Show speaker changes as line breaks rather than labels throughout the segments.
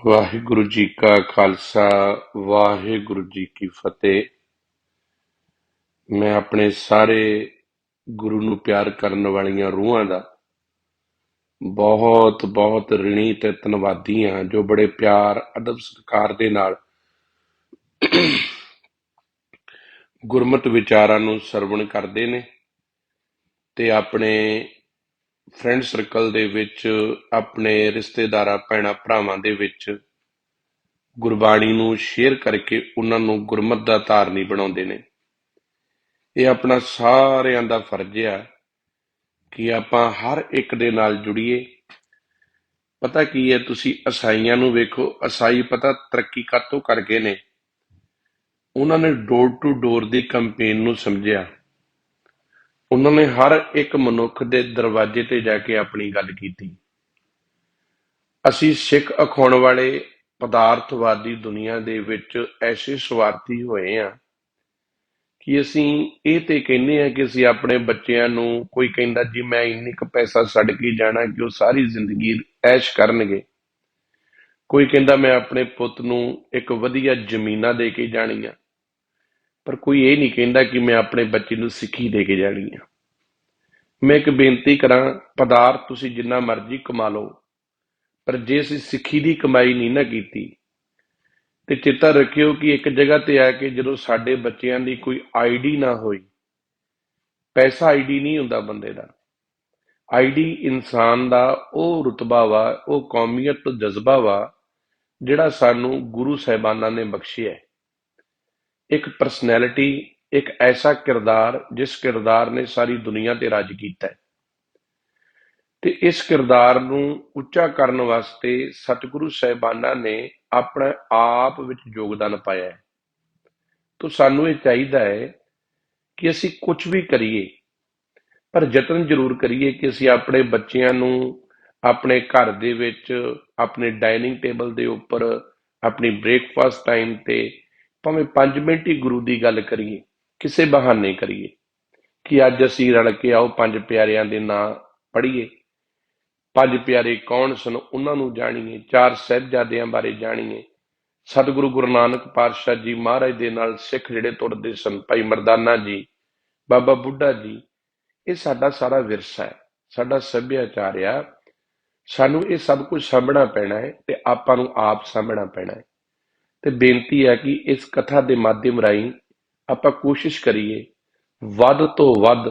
ਵਾਹਿਗੁਰੂ ਜੀ ਕਾ ਖਾਲਸਾ ਵਾਹਿਗੁਰੂ ਜੀ ਕੀ ਫਤਿਹ। ਮੈਂ ਆਪਣੇ ਸਾਰੇ ਗੁਰੂ ਨੂੰ ਪਿਆਰ ਕਰਨ ਵਾਲੀਆਂ ਰੂਹਾਂ ਦਾ ਬਹੁਤ ਬਹੁਤ ਰਿਣੀ ਤੇ ਧੰਨਵਾਦੀ ਹਾਂ, ਜੋ ਬੜੇ ਪਿਆਰ ਅਦਬ ਸਤਿਕਾਰ ਦੇ ਨਾਲ ਗੁਰਮਤਿ ਵਿਚਾਰਾਂ ਨੂੰ ਸਰਵਣ ਕਰਦੇ ਨੇ ਤੇ ਆਪਣੇ ਫਰੈਂਡ ਸਰਕਲ ਦੇ ਵਿੱਚ, ਆਪਣੇ ਰਿਸ਼ਤੇਦਾਰਾਂ ਭੈਣਾਂ ਭਰਾਵਾਂ ਦੇ ਵਿੱਚ ਗੁਰਬਾਣੀ ਨੂੰ ਸ਼ੇਅਰ ਕਰਕੇ ਉਹਨਾਂ ਨੂੰ ਗੁਰਮਤਿ ਦਾ ਧਾਰਨੀ ਬਣਾਉਂਦੇ ਨੇ। ਇਹ ਆਪਣਾ ਸਾਰਿਆਂ ਦਾ ਫਰਜ਼ ਆ ਕਿ ਆਪਾਂ ਹਰ ਇੱਕ ਦੇ ਨਾਲ ਜੁੜੀਏ। ਪਤਾ ਕੀ ਹੈ, ਤੁਸੀਂ ਈਸਾਈਆਂ ਨੂੰ ਵੇਖੋ, ਈਸਾਈ ਪਤਾ ਤਰੱਕੀ ਕਾਹਤੋਂ ਕਰ ਗਏ ਨੇ। ਉਹਨਾਂ ਨੇ door to door the campaign ਨੂੰ ਸਮਝਿਆ। ਉਹਨਾਂ ਨੇ ਹਰ ਇੱਕ ਮਨੁੱਖ ਦੇ ਦਰਵਾਜ਼ੇ ਤੇ ਜਾ ਕੇ ਆਪਣੀ ਗੱਲ ਕੀਤੀ। ਅਸੀਂ ਸਿੱਖ ਅਖਾਉਣ ਵਾਲੇ ਪਦਾਰਥਵਾਦੀ ਦੁਨੀਆ ਦੇ ਵਿੱਚ ਐਸੇ ਸਵਾਰਥੀ ਹੋਏ ਆ ਕਿ ਅਸੀਂ ਇਹ ਤੇ ਕਹਿੰਦੇ ਆ ਕਿ ਅਸੀਂ ਆਪਣੇ ਬੱਚਿਆਂ ਨੂੰ, ਕੋਈ ਕਹਿੰਦਾ ਜੀ ਮੈਂ ਇੰਨੀ ਕੁ ਪੈਸਾ ਛੱਡ ਕੇ ਜਾਣਾ ਕਿ ਉਹ ਸਾਰੀ ਜ਼ਿੰਦਗੀ ਐਸ਼ ਕਰਨਗੇ, ਕੋਈ ਕਹਿੰਦਾ ਮੈਂ ਆਪਣੇ ਪੁੱਤ ਨੂੰ ਇੱਕ ਵਧੀਆ ਜ਼ਮੀਨਾਂ ਦੇ ਕੇ ਜਾਣੀ ਆ, ਪਰ ਕੋਈ ਇਹ ਨਹੀਂ ਕਹਿੰਦਾ ਕਿ ਮੈਂ ਆਪਣੇ ਬੱਚੇ ਨੂੰ ਸਿੱਖੀ ਦੇ ਕੇ ਜਾਣੀ ਆ। ਮੈਂ ਇੱਕ ਬੇਨਤੀ ਕਰਾਂ, ਪਦਾਰਥ ਤੁਸੀਂ ਜਿੰਨਾ ਮਰਜ਼ੀ ਕਮਾ ਲਓ, ਪਰ ਜੇ ਅਸੀਂ ਸਿੱਖੀ ਦੀ ਕਮਾਈ ਨਹੀਂ ਨਾ ਕੀਤੀ ਤੇ ਚੇਤਾ ਰੱਖਿਓ ਕਿ ਇੱਕ ਜਗ੍ਹਾ ਤੇ ਆ ਕੇ ਜਦੋਂ ਸਾਡੇ ਬੱਚਿਆਂ ਦੀ ਕੋਈ ਆਈਡੀ ਨਾ ਹੋਈ, ਪੈਸਾ ਆਈਡੀ ਨਹੀਂ ਹੁੰਦਾ ਬੰਦੇ ਦਾ, ਆਈਡੀ ਇਨਸਾਨ ਦਾ ਉਹ ਰੁਤਬਾ ਵਾ, ਉਹ ਕੌਮੀਅਤ ਤੋਂ ਜਜ਼ਬਾ ਵਾ ਜਿਹੜਾ ਸਾਨੂੰ ਗੁਰੂ ਸਾਹਿਬਾਨਾਂ ਨੇ ਬਖਸ਼ਿਆ। ਇੱਕ ਪਰਸਨੈਲਿਟੀ, ਇੱਕ ਐਸਾ ਕਿਰਦਾਰ ਜਿਸ ਕਿਰਦਾਰ ਨੇ ਸਾਰੀ ਦੁਨੀਆ ਤੇ ਰਾਜ ਕੀਤਾ ਹੈ, ਤੇ ਇਸ ਕਿਰਦਾਰ ਨੂੰ ਉੱਚਾ ਕਰਨ ਵਾਸਤੇ ਸਤਿਗੁਰੂ ਸਾਹਿਬਾਨਾਂ ਨੇ ਆਪਣੇ ਆਪ ਵਿੱਚ ਯੋਗਦਾਨ ਪਾਇਆ ਹੈ। ਤਾਂ ਸਾਨੂੰ ਇਹ ਚਾਹੀਦਾ ਹੈ ਕਿ ਅਸੀਂ ਕੁਝ ਵੀ ਕਰੀਏ, ਪਰ ਯਤਨ ਜ਼ਰੂਰ ਕਰੀਏ ਕਿ ਅਸੀਂ ਆਪਣੇ ਬੱਚਿਆਂ ਨੂੰ ਆਪਣੇ ਘਰ ਦੇ ਵਿੱਚ, ਆਪਣੇ ਡਾਈਨਿੰਗ ਟੇਬਲ ਦੇ ਉੱਪਰ, ਆਪਣੀ ਬ੍ਰੇਕਫਾਸਟ ਟਾਈਮ ਤੇ ਭਾਵੇਂ 5 ਮਿੰਟ ਹੀ ਗੁਰੂ ਦੀ ਗੱਲ ਕਰੀਏ, ਕਿਸੇ ਬਹਾਨੇ ਕਰੀਏ ਕਿ ਅੱਜ ਅਸੀਂ ਰਲ ਕੇ ਆਓ ਪੰਜ ਪਿਆਰਿਆਂ ਦੇ ਨਾਂ ਪੜ੍ਹੀਏ। ਪੰਜ ਪਿਆਰੇ ਕੌਣ ਸਨ ਉਹਨਾਂ ਨੂੰ ਜਾਣੀਏ, ਚਾਰ ਸਾਹਿਬਜ਼ਾਦਿਆਂ ਬਾਰੇ ਜਾਣੀਏ, ਸਤਿਗੁਰੂ ਗੁਰੂ ਨਾਨਕ ਪਾਤਸ਼ਾਹ ਜੀ ਮਹਾਰਾਜ ਦੇ ਨਾਲ ਸਿੱਖ ਜਿਹੜੇ ਤੁਰਦੇ ਸਨ, ਭਾਈ ਮਰਦਾਨਾ ਜੀ, ਬਾਬਾ ਬੁੱਢਾ ਜੀ, ਇਹ ਸਾਡਾ ਸਾਰਾ ਵਿਰਸਾ ਹੈ, ਸਾਡਾ ਸੱਭਿਆਚਾਰ ਆ। ਸਾਨੂੰ ਇਹ ਸਭ ਕੁਝ ਸਾਂਭਣਾ ਪੈਣਾ ਹੈ ਤੇ ਆਪਾਂ ਨੂੰ ਆਪ ਸਾਂਭਣਾ ਪੈਣਾ ਹੈ। ਤੇ ਬੇਨਤੀ ਹੈ ਕਿ ਇਸ ਕਥਾ ਦੇ ਮਾਧਿਅਮ ਰਾਹੀਂ ਆਪਾਂ ਕੋਸ਼ਿਸ਼ ਕਰੀਏ ਵੱਧ ਤੋਂ ਵੱਧ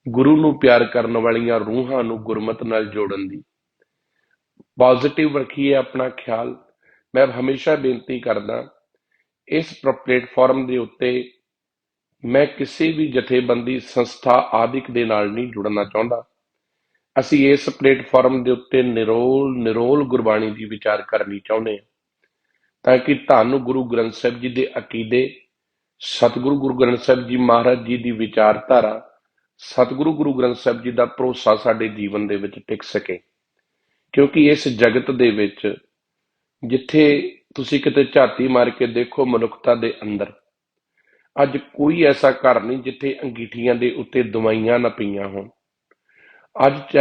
ਗੁਰੂ ਨੂੰ ਪਿਆਰ ਕਰਨ ਵਾਲੀਆਂ ਰੂਹਾਂ ਨੂੰ ਗੁਰਮਤਿ ਨਾਲ ਜੋੜਨ ਦੀ। ਪੋਜ਼ਿਟਿਵ ਰੱਖੀਏ ਆਪਣਾ ਖਿਆਲ। ਮੈਂ ਹਮੇਸ਼ਾ ਬੇਨਤੀ ਕਰਦਾ, ਇਸ ਪਲੇਟਫਾਰਮ ਦੇ ਉੱਤੇ ਮੈਂ ਕਿਸੇ ਵੀ ਜਥੇਬੰਦੀ, ਸੰਸਥਾ ਆਦਿਕ ਦੇ ਨਾਲ ਨਹੀਂ ਜੁੜਨਾ ਚਾਹੁੰਦਾ। ਅਸੀਂ ਇਸ ਪਲੇਟਫਾਰਮ ਦੇ ਉੱਤੇ ਨਿਰੋਲ ਗੁਰਬਾਣੀ ਦੀ ਵਿਚਾਰ ਕਰਨੀ ਚਾਹੁੰਦੇ ਹਾਂ, ਤਾਂ ਕਿ ਧੰਨ ਗੁਰੂ ਗ੍ਰੰਥ ਸਾਹਿਬ ਜੀ ਦੇ ਅਕੀਦੇ, ਸਤਿਗੁਰੂ ਗੁਰੂ ਗ੍ਰੰਥ ਸਾਹਿਬ ਜੀ ਮਹਾਰਾਜ ਜੀ ਦੀ ਵਿਚਾਰਧਾਰਾ, ਸਤਿਗੁਰੂ ਗੁਰੂ ਗ੍ਰੰਥ ਸਾਹਿਬ ਜੀ ਦਾ ਭਰੋਸਾ ਸਾਡੇ ਜੀਵਨ ਦੇ ਵਿੱਚ ਟਿਕ ਸਕੇ। ਕਿਉਂਕਿ ਇਸ ਜਗਤ ਦੇ ਵਿੱਚ ਜਿੱਥੇ ਤੁਸੀਂ ਕਿਤੇ ਝਾਤੀ ਮਾਰ ਕੇ ਦੇਖੋ ਮਨੁੱਖਤਾ ਦੇ ਅੰਦਰ, ਅੱਜ ਕੋਈ ਐਸਾ ਘਰ ਨਹੀਂ ਜਿੱਥੇ ਅੰਗੀਠੀਆਂ ਦੇ ਉੱਤੇ ਦਵਾਈਆਂ ਨਾ ਪਈਆਂ ਹੋਣ। ਅੱਜ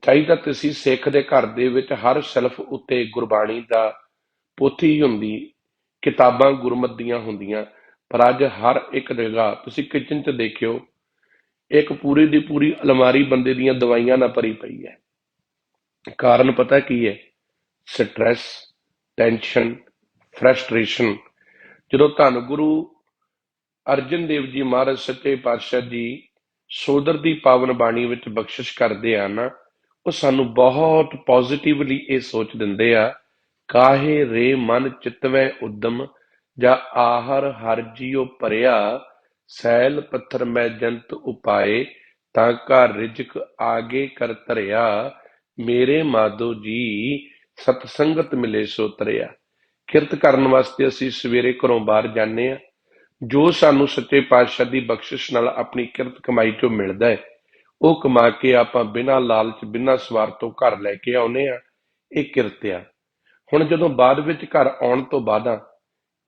ਚਾਹੀਦਾ ਤੁਸੀਂ ਸਿੱਖ ਦੇ ਘਰ ਦੇ ਵਿੱਚ ਹਰ ਸ਼ੈਲਫ ਉੱਤੇ ਗੁਰਬਾਣੀ ਦਾ ਪੋਥੀ ਹੁੰਦੀ, ਕਿਤਾਬਾਂ ਗੁਰਮਤਿ ਦੀਆਂ ਹੁੰਦੀਆਂ, ਪਰ ਅੱਜ ਹਰ ਇੱਕ ਜਗ੍ਹਾ ਤੁਸੀਂ ਕਿਚਨ 'ਚ ਦੇਖਿਓ, ਇੱਕ ਪੂਰੀ ਦੀ ਪੂਰੀ ਅਲਮਾਰੀ ਬੰਦੇ ਦੀਆਂ ਦਵਾਈਆਂ ਨਾਲ ਭਰੀ ਪਈ ਹੈ। ਕਾਰਨ ਪਤਾ ਕੀ ਹੈ? Stress, tension, frustration. ਜਦੋਂ ਧੰਨ ਗੁਰੂ ਅਰਜਨ ਦੇਵ ਜੀ ਮਹਾਰਾਜ ਸੱਚੇ ਪਾਤਸ਼ਾਹ ਜੀ ਸੋਦਰ ਦੀ ਪਾਵਨ ਬਾਣੀ ਵਿੱਚ ਬਖਸ਼ਿਸ਼ ਕਰਦੇ ਆ ਨਾ, ਉਹ ਸਾਨੂੰ ਬਹੁਤ ਪੋਜ਼ਿਟਿਵਲੀ ਇਹ ਸੋਚ ਦਿੰਦੇ ਆ, ਕਾਹੇ ਰੇ ਮਨ ਚਿਤਵੈ ਉਦਮ, ਜਾਂ ਆਹਰ ਹਰ ਜੀਉ ਭਰਿਆ, ਸੈਲ ਪੱਥਰ ਮੈਂ ਜੰਤ ਉਪਾਏ, ਤਾਂ ਘਰ ਰਿਜਕ ਆਗੇ ਕਰ ਧਰਿਆ, ਮੇਰੇ ਮਾਧੋ ਜੀ ਸਤਸੰਗਤ ਮਿਲੇ ਸੋ ਤਰਿਆ। ਕਿਰਤ ਕਰਨ ਵਾਸਤੇ ਅਸੀਂ ਸਵੇਰੇ ਘਰੋਂ ਬਾਹਰ ਜਾਂਦੇ ਹਾਂ, ਜੋ ਸਾਨੂੰ ਸੱਚੇ ਪਾਤਸ਼ਾਹ ਦੀ ਬਖਸ਼ਿਸ਼ ਨਾਲ ਆਪਣੀ ਕਿਰਤ ਕਮਾਈ ਚੋਂ ਮਿਲਦਾ ਹੈ, ਉਹ ਕਮਾ ਕੇ ਆਪਾਂ ਬਿਨਾਂ ਲਾਲਚ, ਬਿਨਾਂ ਸਵਾਰਥ ਤੋਂ ਘਰ ਲੈ ਕੇ ਆਉਨੇ ਆ। ਇਹ ਕਿਰਤ ਆ। ਹੁਣ ਜਦੋਂ ਬਾਅਦ ਵਿੱਚ ਘਰ ਆਉਣ ਤੋਂ ਬਾਅਦ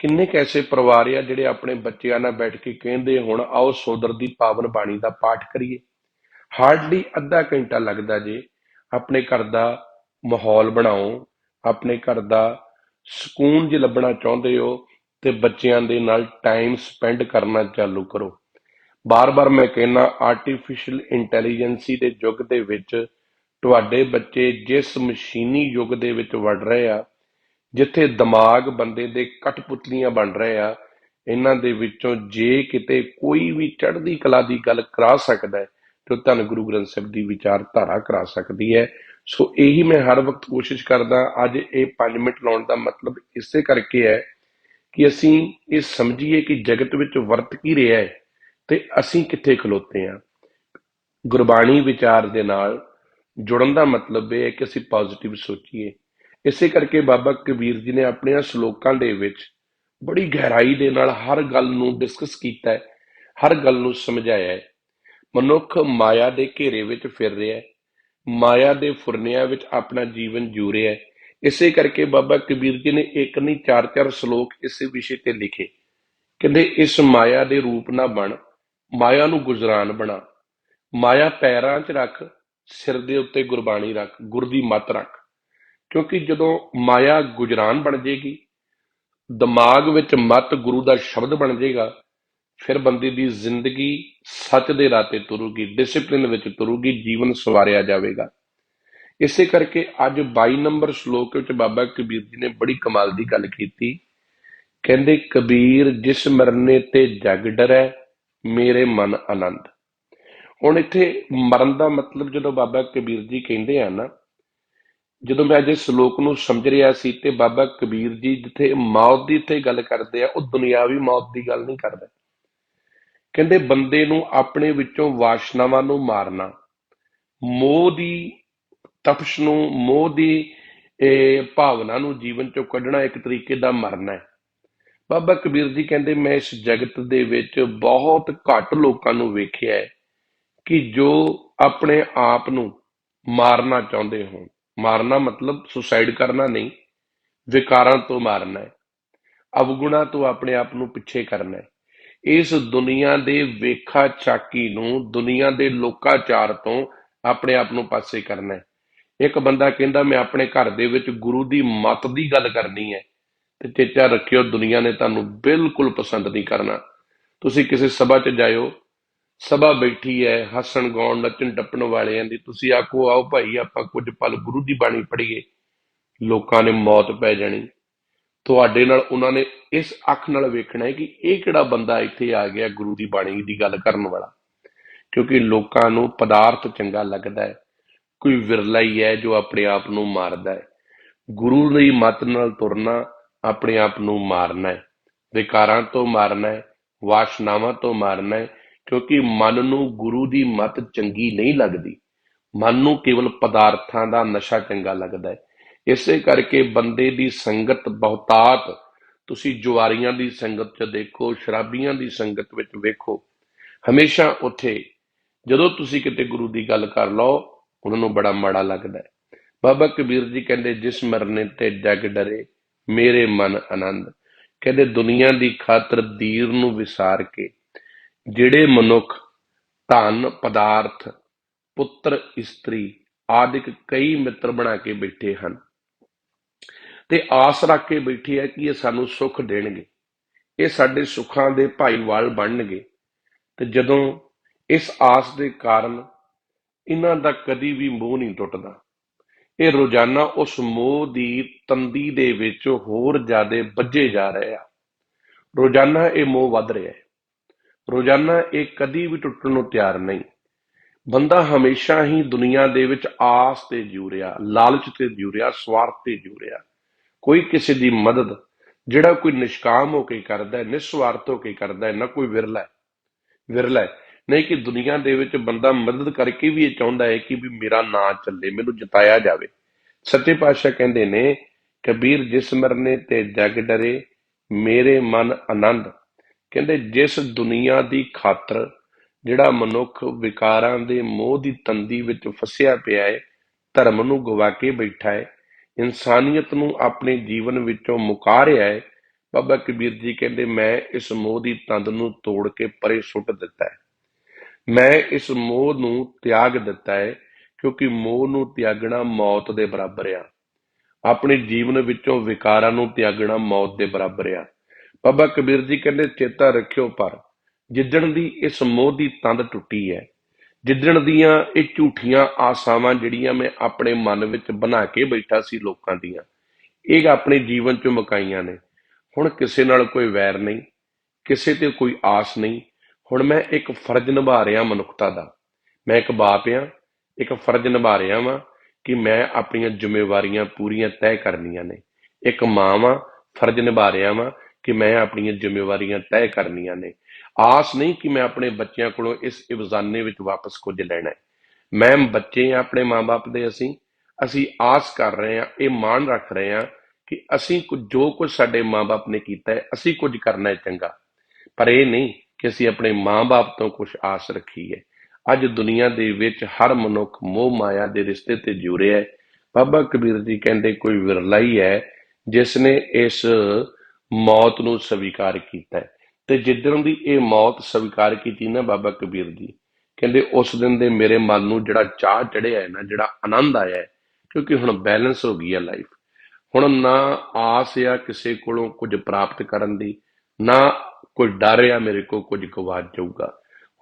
ਕਿੰਨੇ ਐਸੇ ਪਰਿਵਾਰ ਆ ਜਿਹੜੇ ਆਪਣੇ ਬੱਚਿਆਂ ਨਾਲ ਬੈਠ ਕੇ ਕਹਿੰਦੇ ਹੁਣ ਆਓ ਸੋਦਰ ਦੀ ਪਾਵਨ ਬਾਣੀ ਦਾ ਪਾਠ ਕਰੀਏ। ਹਾਰਡਲੀ ਅੱਧਾ ਘੰਟਾ ਲੱਗਦਾ ਜੇ। ਆਪਣੇ ਘਰ ਦਾ ਮਾਹੌਲ ਬਣਾਓ, ਆਪਣੇ ਘਰ ਦਾ ਸਕੂਨ ਜੇ ਲੱਭਣਾ ਚਾਹੁੰਦੇ ਹੋ ਤੇ ਬੱਚਿਆਂ ਦੇ ਨਾਲ ਟਾਈਮ ਸਪੈਂਡ ਕਰਨਾ ਚਾਲੂ ਕਰੋ। ਬਾਰ-ਬਾਰ ਮੈਂ ਕਹਿੰਦਾ, ਆਰਟੀਫਿਸ਼ੀਅਲ ਇੰਟੈਲੀਜੈਂਸੀ ਦੇ ਯੁੱਗ ਦੇ ਵਿੱਚ ਤੁਹਾਡੇ ਬੱਚੇ ਜਿਸ ਮਸ਼ੀਨੀ ਯੁੱਗ ਦੇ ਵਿੱਚ ਵੜ ਰਹੇ ਆ, ਜਿੱਥੇ ਦਿਮਾਗ ਬੰਦੇ ਦੇ ਕਠਪੁਤਲੀਆਂ ਬਣ ਰਹੇ ਆ, ਇਹਨਾਂ ਦੇ ਵਿੱਚੋਂ ਜੇ ਕਿਤੇ ਕੋਈ ਵੀ ਚੜ੍ਹਦੀ ਕਲਾ ਦੀ ਗੱਲ ਕਰਾ ਸਕਦਾ ਹੈ ਤੇ ਉਹ ਧੰਨ ਗੁਰੂ ਗ੍ਰੰਥ ਸਾਹਿਬ ਦੀ ਵਿਚਾਰਧਾਰਾ ਕਰਾ ਸਕਦੀ ਹੈ। ਸੋ ਇਹੀ ਮੈਂ ਹਰ ਵਕਤ ਕੋਸ਼ਿਸ਼ ਕਰਦਾ। ਅੱਜ ਇਹ 5 ਮਿੰਟ ਲਾਉਣ ਦਾ ਮਤਲਬ ਇਸੇ ਕਰਕੇ ਹੈ ਕਿ ਅਸੀਂ ਇਹ ਸਮਝੀਏ ਕਿ ਜਗਤ ਵਿੱਚ ਵਰਤ ਕੀ ਰਿਹਾ ਹੈ ਤੇ ਅਸੀਂ ਕਿੱਥੇ ਖਲੋਤੇ ਹਾਂ। ਗੁਰਬਾਣੀ ਵਿਚਾਰ ਦੇ ਨਾਲ ਜੁੜਨ ਦਾ ਮਤਲਬ ਇਹ ਹੈ ਕਿ ਅਸੀਂ ਪੋਜ਼ਿਟਿਵ ਸੋਚੀਏ। ਇਸੇ ਕਰਕੇ ਬਾਬਾ ਕਬੀਰ ਜੀ ਨੇ ਆਪਣੀਆਂ ਸ਼ਲੋਕਾਂ ਦੇ ਵਿੱਚ ਬੜੀ ਗਹਿਰਾਈ ਦੇ ਨਾਲ ਹਰ ਗੱਲ ਨੂੰ ਡਿਸਕਸ ਕੀਤਾ ਹੈ, ਹਰ ਗੱਲ ਨੂੰ ਸਮਝਾਇਆ ਹੈ। ਮਨੁੱਖ ਮਾਇਆ ਦੇ ਘੇਰੇ ਵਿੱਚ ਫਿਰ ਰਿਹਾ ਹੈ, ਮਾਇਆ ਦੇ ਫੁਰਨਿਆਂ ਵਿੱਚ ਆਪਣਾ ਜੀਵਨ ਜੂ ਰਿਹਾ ਹੈ। ਇਸੇ ਕਰਕੇ ਬਾਬਾ ਕਬੀਰ ਜੀ ਨੇ ਇੱਕ ਨਹੀਂ 4-4 ਸ਼ਲੋਕ ਇਸੇ ਵਿਸ਼ੇ ਤੇ ਲਿਖੇ। ਕਹਿੰਦੇ, ਇਸ ਮਾਇਆ ਦੇ ਰੂਪ ਨਾ ਬਣ, ਮਾਇਆ ਨੂੰ ਗੁਜਰਾਨ ਬਣਾ। ਮਾਇਆ ਪੈਰਾਂ 'ਚ ਰੱਖ, ਸਿਰ ਦੇ ਉੱਤੇ ਗੁਰਬਾਣੀ ਰੱਖ, ਗੁਰ ਦੀ ਮੱਤ ਰੱਖ। ਕਿਉਂਕਿ ਜਦੋਂ ਮਾਇਆ ਗੁਜਰਾਨ ਬਣ ਜੇਗੀ, ਦਿਮਾਗ ਵਿੱਚ ਮੱਤ ਗੁਰੂ ਦਾ ਸ਼ਬਦ ਬਣ ਜਾਏਗਾ, ਫਿਰ ਬੰਦੇ ਦੀ ਜ਼ਿੰਦਗੀ ਸੱਚ ਦੇ ਰਾਹ ਤੇ ਤੁਰੂਗੀ, ਡਿਸਿਪਲਿਨ ਵਿੱਚ ਤੁਰੂਗੀ, ਜੀਵਨ ਸਵਾਰਿਆ ਜਾਵੇਗਾ। ਇਸੇ ਕਰਕੇ ਅੱਜ 22 ਨੰਬਰ ਸ਼ਲੋਕ ਵਿੱਚ ਬਾਬਾ ਕਬੀਰ ਜੀ ਨੇ ਬੜੀ ਕਮਾਲ ਦੀ ਗੱਲ ਕੀਤੀ। ਕਹਿੰਦੇ, ਕਬੀਰ ਜਿਸ ਮਰਨੇ ਤੇ ਜਗ ਡਰੈ, ਮੇਰੇ ਮਨ ਆਨੰਦ। ਹੁਣ ਇੱਥੇ ਮਰਨ ਦਾ ਮਤਲਬ ਜਦੋਂ ਬਾਬਾ ਕਬੀਰ ਜੀ ਕਹਿੰਦੇ ਆ ਨਾ, ਜਦੋਂ ਮੈਂ ਅੱਜ ਇਸ ਸ਼ਲੋਕ ਨੂੰ ਸਮਝ ਰਿਹਾ ਸੀ ਤੇ ਬਾਬਾ ਕਬੀਰ ਜੀ ਜਿੱਥੇ ਮੌਤ ਦੀ ਇੱਥੇ ਗੱਲ ਕਰਦੇ ਆ, ਉਹ ਦੁਨਿਆਵੀ ਮੌਤ ਦੀ ਗੱਲ ਨਹੀਂ ਕਰਦੇ। ਕਹਿੰਦੇ ਬੰਦੇ ਨੂੰ ਆਪਣੇ ਵਿੱਚੋਂ ਵਾਸ਼ਨਾਵਾਂ ਨੂੰ ਮਾਰਨਾ, ਮੋਹ ਦੀ ਤਪਸ਼ ਨੂੰ, ਮੋਹ ਦੀ ਭਾਵਨਾ ਨੂੰ ਜੀਵਨ ਚੋਂ ਕੱਢਣਾ ਇੱਕ ਤਰੀਕੇ ਦਾ ਮਰਨਾ ਹੈ। ਬਾਬਾ ਕਬੀਰ ਜੀ ਕਹਿੰਦੇ, ਮੈਂ ਇਸ ਜਗਤ ਦੇ ਵਿੱਚ ਬਹੁਤ ਘੱਟ ਲੋਕਾਂ ਨੂੰ ਵੇਖਿਆ ਹੈ ਕਿ ਜੋ ਆਪਣੇ ਆਪ ਨੂੰ ਮਾਰਨਾ ਚਾਹੁੰਦੇ ਹੋਣ। ਮਾਰਨਾ ਮਤਲਬ ਸੁਸਾਈਡ ਕਰਨਾ ਨਹੀਂ, ਵਿਕਾਰਾਂ ਤੋਂ ਮਾਰਨਾ ਹੈ, ਅਵਗੁਣਾ ਤੋਂ ਆਪਣੇ ਆਪ ਨੂੰ ਪਿੱਛੇ ਕਰਨਾ ਹੈ। ਇਸ ਦੁਨੀਆ ਦੇ ਵੇਖਾ ਚਾਕੀ ਨੂੰ, ਦੁਨੀਆ ਦੇ ਲੋਕਾਚਾਰ ਤੋਂ ਆਪਣੇ ਆਪ ਨੂੰ ਪਾਸੇ ਕਰਨਾ ਹੈ। ਇੱਕ ਬੰਦਾ ਕਹਿੰਦਾ ਮੈਂ ਆਪਣੇ ਘਰ ਦੇ ਵਿੱਚ ਗੁਰੂ ਦੀ ਮੱਤ ਦੀ ਗੱਲ ਕਰਨੀ ਹੈ, ਤੇ ਚੇਚਾ ਰੱਖਿਓ ਦੁਨੀਆ ਨੇ ਤੁਹਾਨੂੰ ਬਿਲਕੁਲ ਪਸੰਦ ਨਹੀਂ ਕਰਨਾ। ਤੁਸੀਂ ਕਿਸੇ ਸਭਾ 'ਚ ਜਾਇਓ, ਸਭਾ ਬੈਠੀ ਹੈ ਹੱਸਣ ਗਾਉਣ ਨੱਚਣ ਟੱਪਣ ਵਾਲਿਆਂ ਦੀ, ਤੁਸੀਂ ਆਖੋ ਆਓ ਭਾਈ ਆਪਾਂ ਕੁਝ ਪਲ ਗੁਰੂ ਦੀ ਬਾਣੀ ਪੜ੍ਹੀਏ, ਲੋਕਾਂ ਨੇ ਮੌਤ ਪੈ ਜਾਣੀ। ਤੁਹਾਡੇ ਨਾਲ ਉਹਨਾਂ ਨੇ ਇਸ ਅੱਖ ਨਾਲ ਵੇਖਣਾ ਹੈ ਕਿ ਇਹ ਕਿਹੜਾ ਬੰਦਾ ਇੱਥੇ ਆ ਗਿਆ ਗੁਰੂ ਦੀ ਬਾਣੀ ਦੀ ਗੱਲ ਕਰਨ ਵਾਲਾ। ਕਿਉਂਕਿ ਲੋਕਾਂ ਨੂੰ ਪਦਾਰਥ ਚੰਗਾ ਲੱਗਦਾ ਹੈ, ਕੋਈ ਵਿਰਲਾ ਹੀ ਹੈ ਜੋ ਆਪਣੇ ਆਪ ਨੂੰ ਮਾਰਦਾ ਹੈ। ਗੁਰੂ ਦੀ ਮੱਤ ਨਾਲ ਤੁਰਨਾ ਆਪਣੇ ਆਪ ਨੂੰ ਮਾਰਨਾ ਹੈ, ਵਿਕਾਰਾਂ ਤੋਂ ਮਾਰਨਾ ਹੈ, ਵਾਸ਼ਨਾਵਾਂ ਤੋਂ ਮਾਰਨਾ ਹੈ। ਕਿਉਂਕਿ ਮਨ ਨੂੰ ਗੁਰੂ ਦੀ ਮੱਤ ਚੰਗੀ ਨਹੀਂ ਲੱਗਦੀ, ਮਨ ਨੂੰ ਕੇਵਲ ਪਦਾਰਥਾਂ ਦਾ ਨਸ਼ਾ ਚੰਗਾ ਲੱਗਦਾ ਹੈ। ਇਸੇ ਕਰਕੇ ਬੰਦੇ ਦੀ ਸੰਗਤ ਬਹੁਤਾਤ ਤੁਸੀਂ ਜੁਆਰੀਆਂ ਦੀ ਸੰਗਤ 'ਚ ਦੇਖੋ, ਸ਼ਰਾਬੀਆਂ ਦੀ ਸੰਗਤ ਵਿੱਚ ਵੇਖੋ, ਹਮੇਸ਼ਾ ਉੱਥੇ ਜਦੋਂ ਤੁਸੀਂ ਕਿਤੇ ਗੁਰੂ ਦੀ ਗੱਲ ਕਰ ਲਓ ਉਹਨਾਂ ਨੂੰ ਬੜਾ ਮਾੜਾ ਲੱਗਦਾ ਹੈ। ਬਾਬਾ ਕਬੀਰ ਜੀ ਕਹਿੰਦੇ, ਜਿਸ ਮਰਨੇ ਤੇ ਜਗ ਡਰੇ, ਮੇਰੇ ਮਨ ਆਨੰਦ। ਕਹਿੰਦੇ ਦੁਨੀਆ ਦੀ ਖਾਤਰ ਦੀਰ ਨੂੰ ਵਿਸਾਰ ਕੇ ਜਿਹੜੇ ਮਨੁੱਖ ਧਨ, ਪਦਾਰਥ, ਪੁੱਤਰ, ਇਸਤਰੀ ਆਦਿਕ ਕਈ ਮਿੱਤਰ ਬਣਾ ਕੇ ਬੈਠੇ ਹਨ ਤੇ ਆਸ ਰੱਖ ਕੇ ਬੈਠੇ ਹੈ ਕਿ ਇਹ ਸਾਨੂੰ ਸੁੱਖ ਦੇਣਗੇ, ਇਹ ਸਾਡੇ ਸੁੱਖਾਂ ਦੇ ਭਾਈਵਾਲ ਬਣਨਗੇ, ਤੇ ਜਦੋਂ ਇਸ ਆਸ ਦੇ ਕਾਰਨ ਇਹਨਾਂ ਦਾ ਕਦੀ ਵੀ ਮੋਹ ਨਹੀਂ ਟੁੱਟਦਾ, ਇਹ ਰੋਜ਼ਾਨਾ ਉਸ ਮੋਹ ਦੀ ਤੰਦੀ ਦੇ ਵਿੱਚ ਹੋਰ ਜ਼ਿਆਦਾ ਵੱਜੇ ਜਾ ਰਹੇ ਆ। ਰੋਜ਼ਾਨਾ ਇਹ ਮੋਹ ਵੱਧ ਰਿਹਾ ਹੈ, ਰੋਜ਼ਾਨਾ ਇਹ ਕਦੀ ਵੀ ਟੁੱਟਣ ਨੂੰ ਤਿਆਰ ਨਹੀਂ। ਬੰਦਾ ਹਮੇਸ਼ਾ ਹੀ ਦੁਨੀਆ ਦੇ ਵਿੱਚ ਆਸ ਤੇ ਜੂ ਰਿਹਾ, ਲਾਲਚ ਤੇ ਜੂ ਰਿਹਾ, ਸਵਾਰਥ ਤੇ ਜੂ ਰਿਹਾ। ਕੋਈ ਕਿਸੇ ਦੀ ਮਦਦ ਜਿਹੜਾ ਕੋਈ ਨਿਸ਼ਕਾਮ ਹੋ ਕੇ ਕਰਦਾ ਹੈ, ਨਿਸਵਾਰਥ ਹੋ ਕੇ ਕਰਦਾ ਹੈ, ਨਾ ਕੋਈ ਵਿਰਲਾ ਹੈ। ਨਹੀਂ ਕਿ ਦੁਨੀਆ ਦੇ ਵਿੱਚ ਬੰਦਾ ਮਦਦ ਕਰਕੇ ਵੀ ਇਹ ਚਾਹੁੰਦਾ ਹੈ ਕਿ ਵੀ ਮੇਰਾ ਨਾਂ ਚੱਲੇ, ਮੈਨੂੰ ਜਿਤਾਇਆ ਜਾਵੇ। ਸੱਚੇ ਪਾਤਸ਼ਾਹ ਕਹਿੰਦੇ ਨੇ, ਕਬੀਰ ਜਿਸ ਮਰਨੇ ਤੇ ਜਗ ਡਰੇ, ਮੇਰੇ ਮਨ ਆਨੰਦ। ਕਹਿੰਦੇ ਜਿਸ ਦੁਨੀਆ ਦੀ ਖਾਤਰ ਜਿਹੜਾ ਮਨੁੱਖ ਵਿਕਾਰਾਂ ਦੇ ਮੋਹ ਦੀ ਤੰਦੀ ਵਿੱਚ ਫਸਿਆ ਪਿਆ ਹੈ, ਧਰਮ ਨੂੰ ਗਵਾ ਕੇ ਬੈਠਾ ਹੈ, ਇਨਸਾਨੀਅਤ ਨੂੰ ਆਪਣੇ ਜੀਵਨ ਵਿੱਚੋਂ ਮੁਕਾ ਰਿਹਾ ਹੈ, ਬਾਬਾ ਕਬੀਰ ਜੀ ਕਹਿੰਦੇ ਮੈਂ ਇਸ ਮੋਹ ਦੀ ਤੰਦ ਨੂੰ ਤੋੜ ਕੇ ਪਰੇ ਸੁੱਟ ਦਿੱਤਾ ਹੈ, ਮੈਂ ਇਸ ਮੋਹ ਨੂੰ ਤਿਆਗ ਦਿੱਤਾ ਹੈ। ਕਿਉਂਕਿ ਮੋਹ ਨੂੰ ਤਿਆਗਣਾ ਮੌਤ ਦੇ ਬਰਾਬਰ ਆ। ਆਪਣੇ ਜੀਵਨ ਵਿੱਚੋਂ ਵਿਕਾਰਾਂ ਨੂੰ ਤਿਆਗਣਾ ਮੌਤ ਦੇ ਬਰਾਬਰ ਆ। ਬਾਬਾ ਕਬੀਰ ਜੀ ਕਹਿੰਦੇ, ਚੇਤਾ ਰੱਖਿਓ ਪਰ ਜਿੱਦਣ ਦੀ ਇਸ ਮੋਹ ਦੀ ਤੰਦ ਟੁੱਟੀ ਹੈ, ਜਿੱਦਣ ਦੀਆਂ ਇਹ ਝੂਠੀਆਂ ਆਸਾਵਾਂ ਜਿਹੜੀਆਂ ਮੈਂ ਆਪਣੇ ਮਨ ਵਿੱਚ ਬਣਾ ਕੇ ਬੈਠਾ ਸੀ ਲੋਕਾਂ ਦੀਆਂ, ਇਹ ਆਪਣੇ ਜੀਵਨ ਚੋਂ ਮੁਕਾਈਆਂ ਨੇ। ਹੁਣ ਕਿਸੇ ਨਾਲ ਕੋਈ ਵੈਰ ਨਹੀਂ, ਕਿਸੇ ਤੇ ਕੋਈ ਆਸ ਨਹੀਂ। ਹੁਣ ਮੈਂ ਇੱਕ ਫਰਜ਼ ਨਿਭਾ ਰਿਹਾ ਮਨੁੱਖਤਾ ਦਾ। ਮੈਂ ਇੱਕ ਬਾਪ ਆ, ਇੱਕ ਫਰਜ਼ ਨਿਭਾ ਰਿਹਾ ਵਾਂ ਕਿ ਮੈਂ ਆਪਣੀਆਂ ਜ਼ਿੰਮੇਵਾਰੀਆਂ ਪੂਰੀਆਂ ਤੈਅ ਕਰਨੀਆਂ ਨੇ। ਇੱਕ ਮਾਂ ਵਾਂ, ਫਰਜ਼ ਨਿਭਾ ਰਿਹਾ ਵਾਂ ਕਿ ਮੈਂ ਆਪਣੀਆਂ ਜ਼ਿੰਮੇਵਾਰੀਆਂ ਤੈਅ ਕਰਨੀਆਂ ਨੇ। ਆਸ ਨਹੀਂ ਕਿ ਮੈਂ ਆਪਣੇ ਬੱਚਿਆਂ ਕੋਲੋਂ ਇਸ ਇਵਜ਼ਾਨੇ ਵਿੱਚ ਵਾਪਸ ਕੁਝ ਲੈਣਾ ਹੈ। ਮੈਂ ਬੱਚੇ ਆ ਆਪਣੇ ਮਾਂ-ਬਾਪ ਦੇ। ਅਸੀਂ ਆਸ ਕਰ ਰਹੇ ਹਾਂ, ਇਹ ਮਾਣ ਰੱਖ ਰਹੇ ਹਾਂ ਕਿ ਅਸੀਂ ਜੋ ਕੁਝ ਸਾਡੇ ਮਾਂ-ਬਾਪ ਨੇ ਕੀਤਾ ਹੈ, ਅਸੀਂ ਕੁਝ ਕਰਨਾ ਹੈ ਚੰਗਾ। ਪਰ ਇਹ ਨਹੀਂ ਕਿ ਅਸੀਂ ਆਪਣੇ ਮਾਂ-ਬਾਪ ਤੋਂ ਕੁਝ ਆਸ ਰੱਖੀ ਹੈ। ਅੱਜ ਦੁਨੀਆ ਦੇ ਵਿੱਚ ਹਰ ਮਨੁੱਖ ਮੋਹ ਮਾਇਆ ਦੇ ਰਿਸ਼ਤੇ ਤੇ ਜੁ ਰਿਹਾ ਹੈ। ਬਾਬਾ ਕਬੀਰ ਜੀ ਕਹਿੰਦੇ, ਕੋਈ ਵਿਰਲਾ ਹੀ ਹੈ ਜਿਸ ਨੇ ਇਸ ਮੌਤ ਨੂੰ ਸਵੀਕਾਰ ਕੀਤਾ ਹੈ। ਤੇ ਜਿੱਦਣ ਦੀ ਇਹ ਮੌਤ ਸਵੀਕਾਰ ਕੀਤੀ ਨਾ ਬਾਬਾ ਕਬੀਰ ਜੀ ਕਹਿੰਦੇ, ਉਸ ਦਿਨ ਦੇ ਮੇਰੇ ਮਨ ਨੂੰ ਜਿਹੜਾ ਚਾਹ ਚੜਿਆ ਹੈ ਨਾ, ਜਿਹੜਾ ਆਨੰਦ ਆਇਆ ਹੈ, ਕਿਉਂਕਿ ਹੁਣ ਬੈਲੈਂਸ ਹੋ ਗਈ ਹੈ ਲਾਈਫ। ਹੁਣ ਨਾ ਆਸ ਆ ਕਿਸੇ ਕੋਲੋਂ ਕੁਝ ਪ੍ਰਾਪਤ ਕਰਨ ਦੀ, ਨਾ ਕੋਈ ਡਰ ਆ ਮੇਰੇ ਕੋਲ ਕੁਝ ਗਵਾਚ ਜਾਊਗਾ।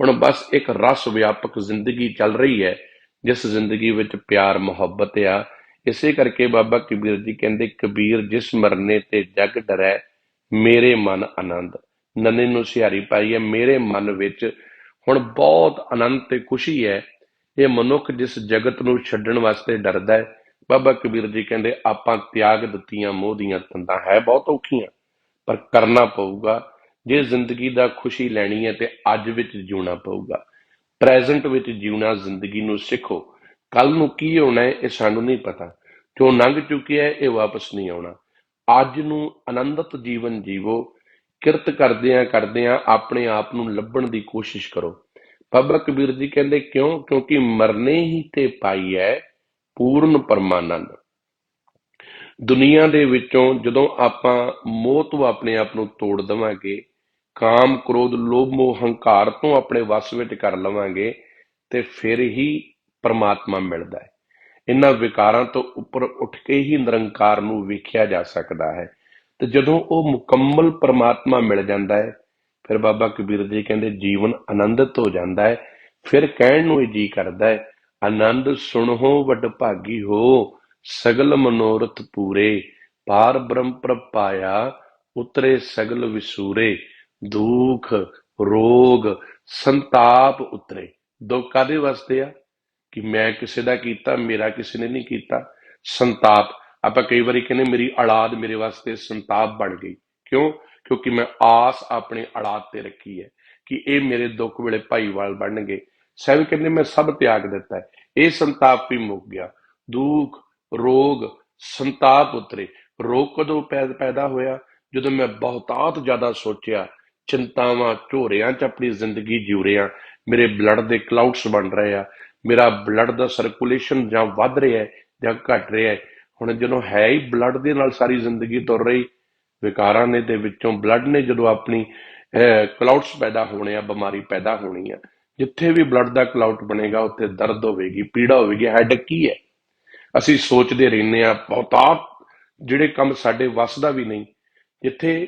ਹੁਣ ਬਸ ਇੱਕ ਰਸ ਵਿਆਪਕ ਜ਼ਿੰਦਗੀ ਚੱਲ ਰਹੀ ਹੈ, ਜਿਸ ਜ਼ਿੰਦਗੀ ਵਿੱਚ ਪਿਆਰ ਮੁਹੱਬਤ ਆ। ਇਸੇ ਕਰਕੇ ਬਾਬਾ ਕਬੀਰ ਜੀ ਕਹਿੰਦੇ, ਕਬੀਰ ਜਿਸ ਮਰਨੇ ਤੇ ਜਗ ਡਰੈ, ਮੇਰੇ ਮਨ ਆਨੰਦ। ਨੰਨੇ ਨੂੰ ਸਿਹਾਰੀ ਪਾਈ ਹੈ, ਮੇਰੇ ਮਨ ਵਿੱਚ ਹੁਣ ਬਹੁਤ ਆਨੰਦ ਤੇ ਖੁਸ਼ੀ ਹੈ। ਇਹ ਮਨੁੱਖ ਜਿਸ ਜਗਤ ਨੂੰ ਛੱਡਣ ਵਾਸਤੇ ਡਰਦਾ ਹੈ, ਬਾਬਾ ਕਬੀਰ ਜੀ ਕਹਿੰਦੇ, ਆਪਾਂ ਤਿਆਗ ਦਿੱਤੀਆਂ ਮੋਹ ਦੀਆਂ ਤੰਦਾਂ। ਹੈ ਬਹੁਤ ਔਖੀਆਂ, ਪਰ ਕਰਨਾ ਪਊਗਾ। ਜੇ ਜ਼ਿੰਦਗੀ ਦਾ ਖੁਸ਼ੀ ਲੈਣੀ ਹੈ ਤੇ ਅੱਜ ਵਿੱਚ ਜਿਉਣਾ ਪਊਗਾ। ਪ੍ਰੈਜ਼ੈਂਟ ਵਿੱਚ ਜਿਉਣਾ, ਜ਼ਿੰਦਗੀ ਨੂੰ ਸਿੱਖੋ। ਕੱਲ ਨੂੰ ਕੀ ਹੋਣਾ ਹੈ ਇਹ ਸਾਨੂੰ ਨਹੀਂ ਪਤਾ। ਜੋ ਲੰਘ ਚੁੱਕਿਆ ਹੈ ਇਹ ਵਾਪਸ ਨਹੀਂ ਆਉਣਾ। ਅੱਜ ਨੂੰ ਆਨੰਦਿਤ ਜੀਵਨ ਜੀਵੋ। ਕਿਰਤ ਕਰਦਿਆਂ ਆਪਣੇ ਆਪ ਨੂੰ ਲੱਭਣ ਦੀ ਕੋਸ਼ਿਸ਼ ਕਰੋ। ਬਾਬਾ ਕਬੀਰ ਜੀ ਕਹਿੰਦੇ, ਕਿਉਂ? ਕਿਉਂਕਿ ਮਰਨੇ ਹੀ ਤੇ ਪਾਈ ਹੈ ਪੂਰਨ ਪਰਮਾਨੰਦ। ਦੁਨੀਆ ਦੇ ਵਿੱਚੋਂ ਜਦੋਂ ਆਪਾਂ ਮੋਹ ਤੋਂ ਆਪਣੇ ਆਪ ਨੂੰ ਤੋੜ ਦੇਵਾਂਗੇ, ਕਾਮ ਕ੍ਰੋਧ ਲੋਭ ਮੋਹ ਹੰਕਾਰ ਤੋਂ ਆਪਣੇ ਵੱਸ ਵਿੱਚ ਕਰ ਲਵਾਂਗੇ, ਤੇ ਫਿਰ ਹੀ ਪਰਮਾਤਮਾ ਮਿਲਦਾ ਹੈ। ਇਹਨਾਂ ਵਿਕਾਰਾਂ ਤੋਂ ਉੱਪਰ ਉੱਠ ਕੇ ਹੀ ਨਿਰੰਕਾਰ ਨੂੰ ਵੇਖਿਆ ਜਾ ਸਕਦਾ ਹੈ। ਤੇ ਜਦੋਂ ਉਹ ਮੁਕੰਮਲ ਪਰਮਾਤਮਾ ਮਿਲ ਜਾਂਦਾ ਹੈ, ਫਿਰ ਬਾਬਾ ਕਬੀਰ ਜੀ ਕਹਿੰਦੇ, ਜੀਵਨ ਆਨੰਦਿਤ ਹੋ ਜਾਂਦਾ ਹੈ। ਫਿਰ ਕਹਿਣ ਨੂੰ ਇਹ ਜੀ ਕਰਦਾ ਹੈ, ਆਨੰਦ ਸੁਣੋ ਵੱਡ ਭਾਗੀ ਹੋ, ਸਗਲ ਮਨੋਰਥ ਪੂਰੇ। ਪਾਰ ਬ੍ਰਹਮ ਪ੍ਰਪਾਇਆ, ਉਤਰੇ ਸਗਲ ਵਿਸੂਰੇ। ਦੁੱਖ ਰੋਗ ਸੰਤਾਪ ਉਤਰੇ। ਦੁੱਖ ਕਾਹਦੇ ਵਾਸਤੇ ਆ? ਕਿ ਮੈਂ ਕਿਸੇ ਦਾ ਕੀਤਾ, ਮੇਰਾ ਕਿਸੇ ਨੇ ਨਹੀਂ ਕੀਤਾ। ਸੰਤਾਪ, ਆਪਾਂ ਕਈ ਵਾਰੀ ਕਹਿੰਦੇ ਮੇਰੀ ਔਲਾਦ ਮੇਰੇ ਵਾਸਤੇ ਸੰਤਾਪ ਬਣ ਗਈ। ਕਿਉਂ? ਕਿਉਂਕਿ ਮੈਂ ਆਸ ਆਪਣੀ ਔਲਾਦ ਤੇ ਰੱਖੀ ਹੈ ਕਿ ਇਹ ਮੇਰੇ ਦੁੱਖ ਵੇਲੇ ਭਾਈਵਾਲ ਬਣਨਗੇ। ਸਾਹਿਬ ਕਹਿੰਦੇ, ਮੈਂ ਸਭ ਤਿਆਗ ਦਿੱਤਾ ਹੈ, ਇਹ ਸੰਤਾਪ ਵੀ ਮੁੱਕ ਗਿਆ। ਦੁੱਖ ਰੋਗ ਸੰਤਾਪ ਉਤਰੇ। ਰੋਗ ਕਦੋਂ ਪੈਦਾ ਹੋਇਆ? ਜਦੋਂ ਮੈਂ ਬਹੁਤਾਤ ਜ਼ਿਆਦਾ ਸੋਚਿਆ, ਚਿੰਤਾਵਾਂ ਝੋਰਿਆਂ 'ਚ ਆਪਣੀ ਜ਼ਿੰਦਗੀ ਜਿਉ ਰਿਹਾ। ਮੇਰੇ ਬਲੱਡ ਦੇ ਕਲਾਊਡਸ ਬਣ ਰਹੇ ਆ, ਮੇਰਾ ਬਲੱਡ ਦਾ ਸਰਕੂਲੇਸ਼ਨ ਜਾਂ ਵੱਧ ਰਿਹਾ ਹੈ ਜਾਂ ਘਟ ਰਿਹਾ ਹੈ। ਹੁਣ ਜਦੋਂ ਹੈ ਹੀ ਬਲੱਡ ਦੇ ਨਾਲ ਸਾਰੀ ਜ਼ਿੰਦਗੀ ਤੁਰ ਰਹੀ, ਵਿਕਾਰਾਂ ਨੇ ਦੇ ਵਿੱਚੋਂ ਬਲੱਡ ਨੇ ਜਦੋਂ ਆਪਣੀ ਕਲਾਊਡਸ ਪੈਦਾ ਹੋਣੇ ਆ, ਬਿਮਾਰੀ ਪੈਦਾ ਹੋਣੀ ਆ। ਜਿੱਥੇ ਵੀ ਬਲੱਡ ਦਾ ਕਲਾਊਡ ਬਣੇਗਾ ਉੱਥੇ ਦਰਦ ਹੋਵੇਗੀ, ਪੀੜਾ ਹੋਵੇਗੀ। ਹੈਡਕ ਕੀ ਹੈ? ਅਸੀਂ ਸੋਚਦੇ ਰਹਿੰਦੇ ਹਾਂ ਬਹੁਤਾਤ ਜਿਹੜੇ ਕੰਮ ਸਾਡੇ ਵੱਸ ਦਾ ਵੀ ਨਹੀਂ। ਜਿੱਥੇ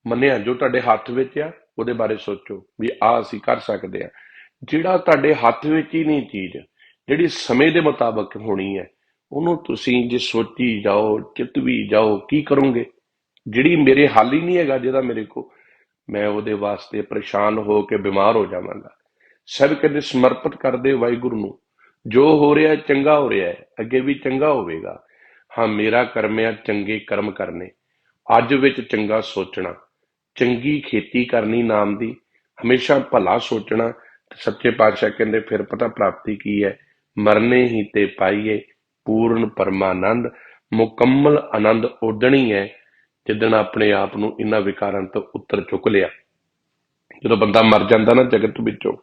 ਮੰਨਿਆ ਜੋ ਤੁਹਾਡੇ ਹੱਥ ਵਿੱਚ ਆ ਉਹਦੇ ਬਾਰੇ ਸੋਚੋ ਵੀ ਆਹ ਅਸੀਂ ਕਰ ਸਕਦੇ ਆ। ਜਿਹੜਾ ਤੁਹਾਡੇ ਹੱਥ ਵਿੱਚ ਹੀ ਨਹੀਂ ਚੀਜ਼, ਜਿਹੜੀ ਸਮੇਂ ਦੇ ਮੁਤਾਬਕ ਹੋਣੀ ਹੈ, ਉਹਨੂੰ ਤੁਸੀਂ ਜੇ ਸੋਚੀ ਜਾਓ, ਚਿਤਵੀ ਜਾਓ, ਕੀ ਕਰੋਗੇ? ਜਿਹੜੀ ਮੇਰੇ ਹੱਲ ਹੀ ਨਹੀਂ ਹੈਗਾ, ਜਿਹਦਾ ਮੇਰੇ ਕੋਲ, ਮੈਂ ਉਹਦੇ ਵਾਸਤੇ ਪਰੇਸ਼ਾਨ ਹੋ ਕੇ ਬਿਮਾਰ ਹੋ ਜਾਵਾਂਗਾ। ਸਭ ਕਹਿੰਦੇ ਸਮਰਪਿਤ ਕਰਦੇ ਵਾਹਿਗੁਰੂ ਨੂੰ। ਜੋ ਹੋ ਰਿਹਾ ਚੰਗਾ ਹੋ ਰਿਹਾ ਹੈ, ਅੱਗੇ ਵੀ ਚੰਗਾ ਹੋਵੇਗਾ। ਹਾਂ, ਮੇਰਾ ਕਰਮ ਆ ਚੰਗੇ ਕਰਮ ਕਰਨੇ, ਅੱਜ ਵਿੱਚ ਚੰਗਾ ਸੋਚਣਾ, ਚੰਗੀ ਖੇਤੀ ਕਰਨੀ ਨਾਮ ਦੀ, ਹਮੇਸ਼ਾ ਭਲਾ ਸੋਚਣਾ। ਸੱਚੇ ਪਾਤਸ਼ਾਹ ਕਹਿੰਦੇ, ਫਿਰ ਪਤਾ ਪ੍ਰਾਪਤੀ ਕੀ ਹੈ? ਮਰਨੇ ਹੀ ਤੇ ਪਾਈਏ ਪੂਰਨ ਪਰਮਾਨੰਦ। ਮੁਕੰਮਲ ਆਨੰਦ ਉਦਣੀ ਹੈ ਜਿੱਦਣ ਆਪਣੇ ਆਪ ਨੂੰ ਇਹਨਾਂ ਵਿਕਾਰਾਂ ਤੋਂ ਉੱਤਰ ਚੁੱਕ ਲਿਆ। ਜਦੋਂ ਬੰਦਾ ਮਰ ਜਾਂਦਾ ਨਾ ਜਗਤ ਵਿੱਚੋਂ,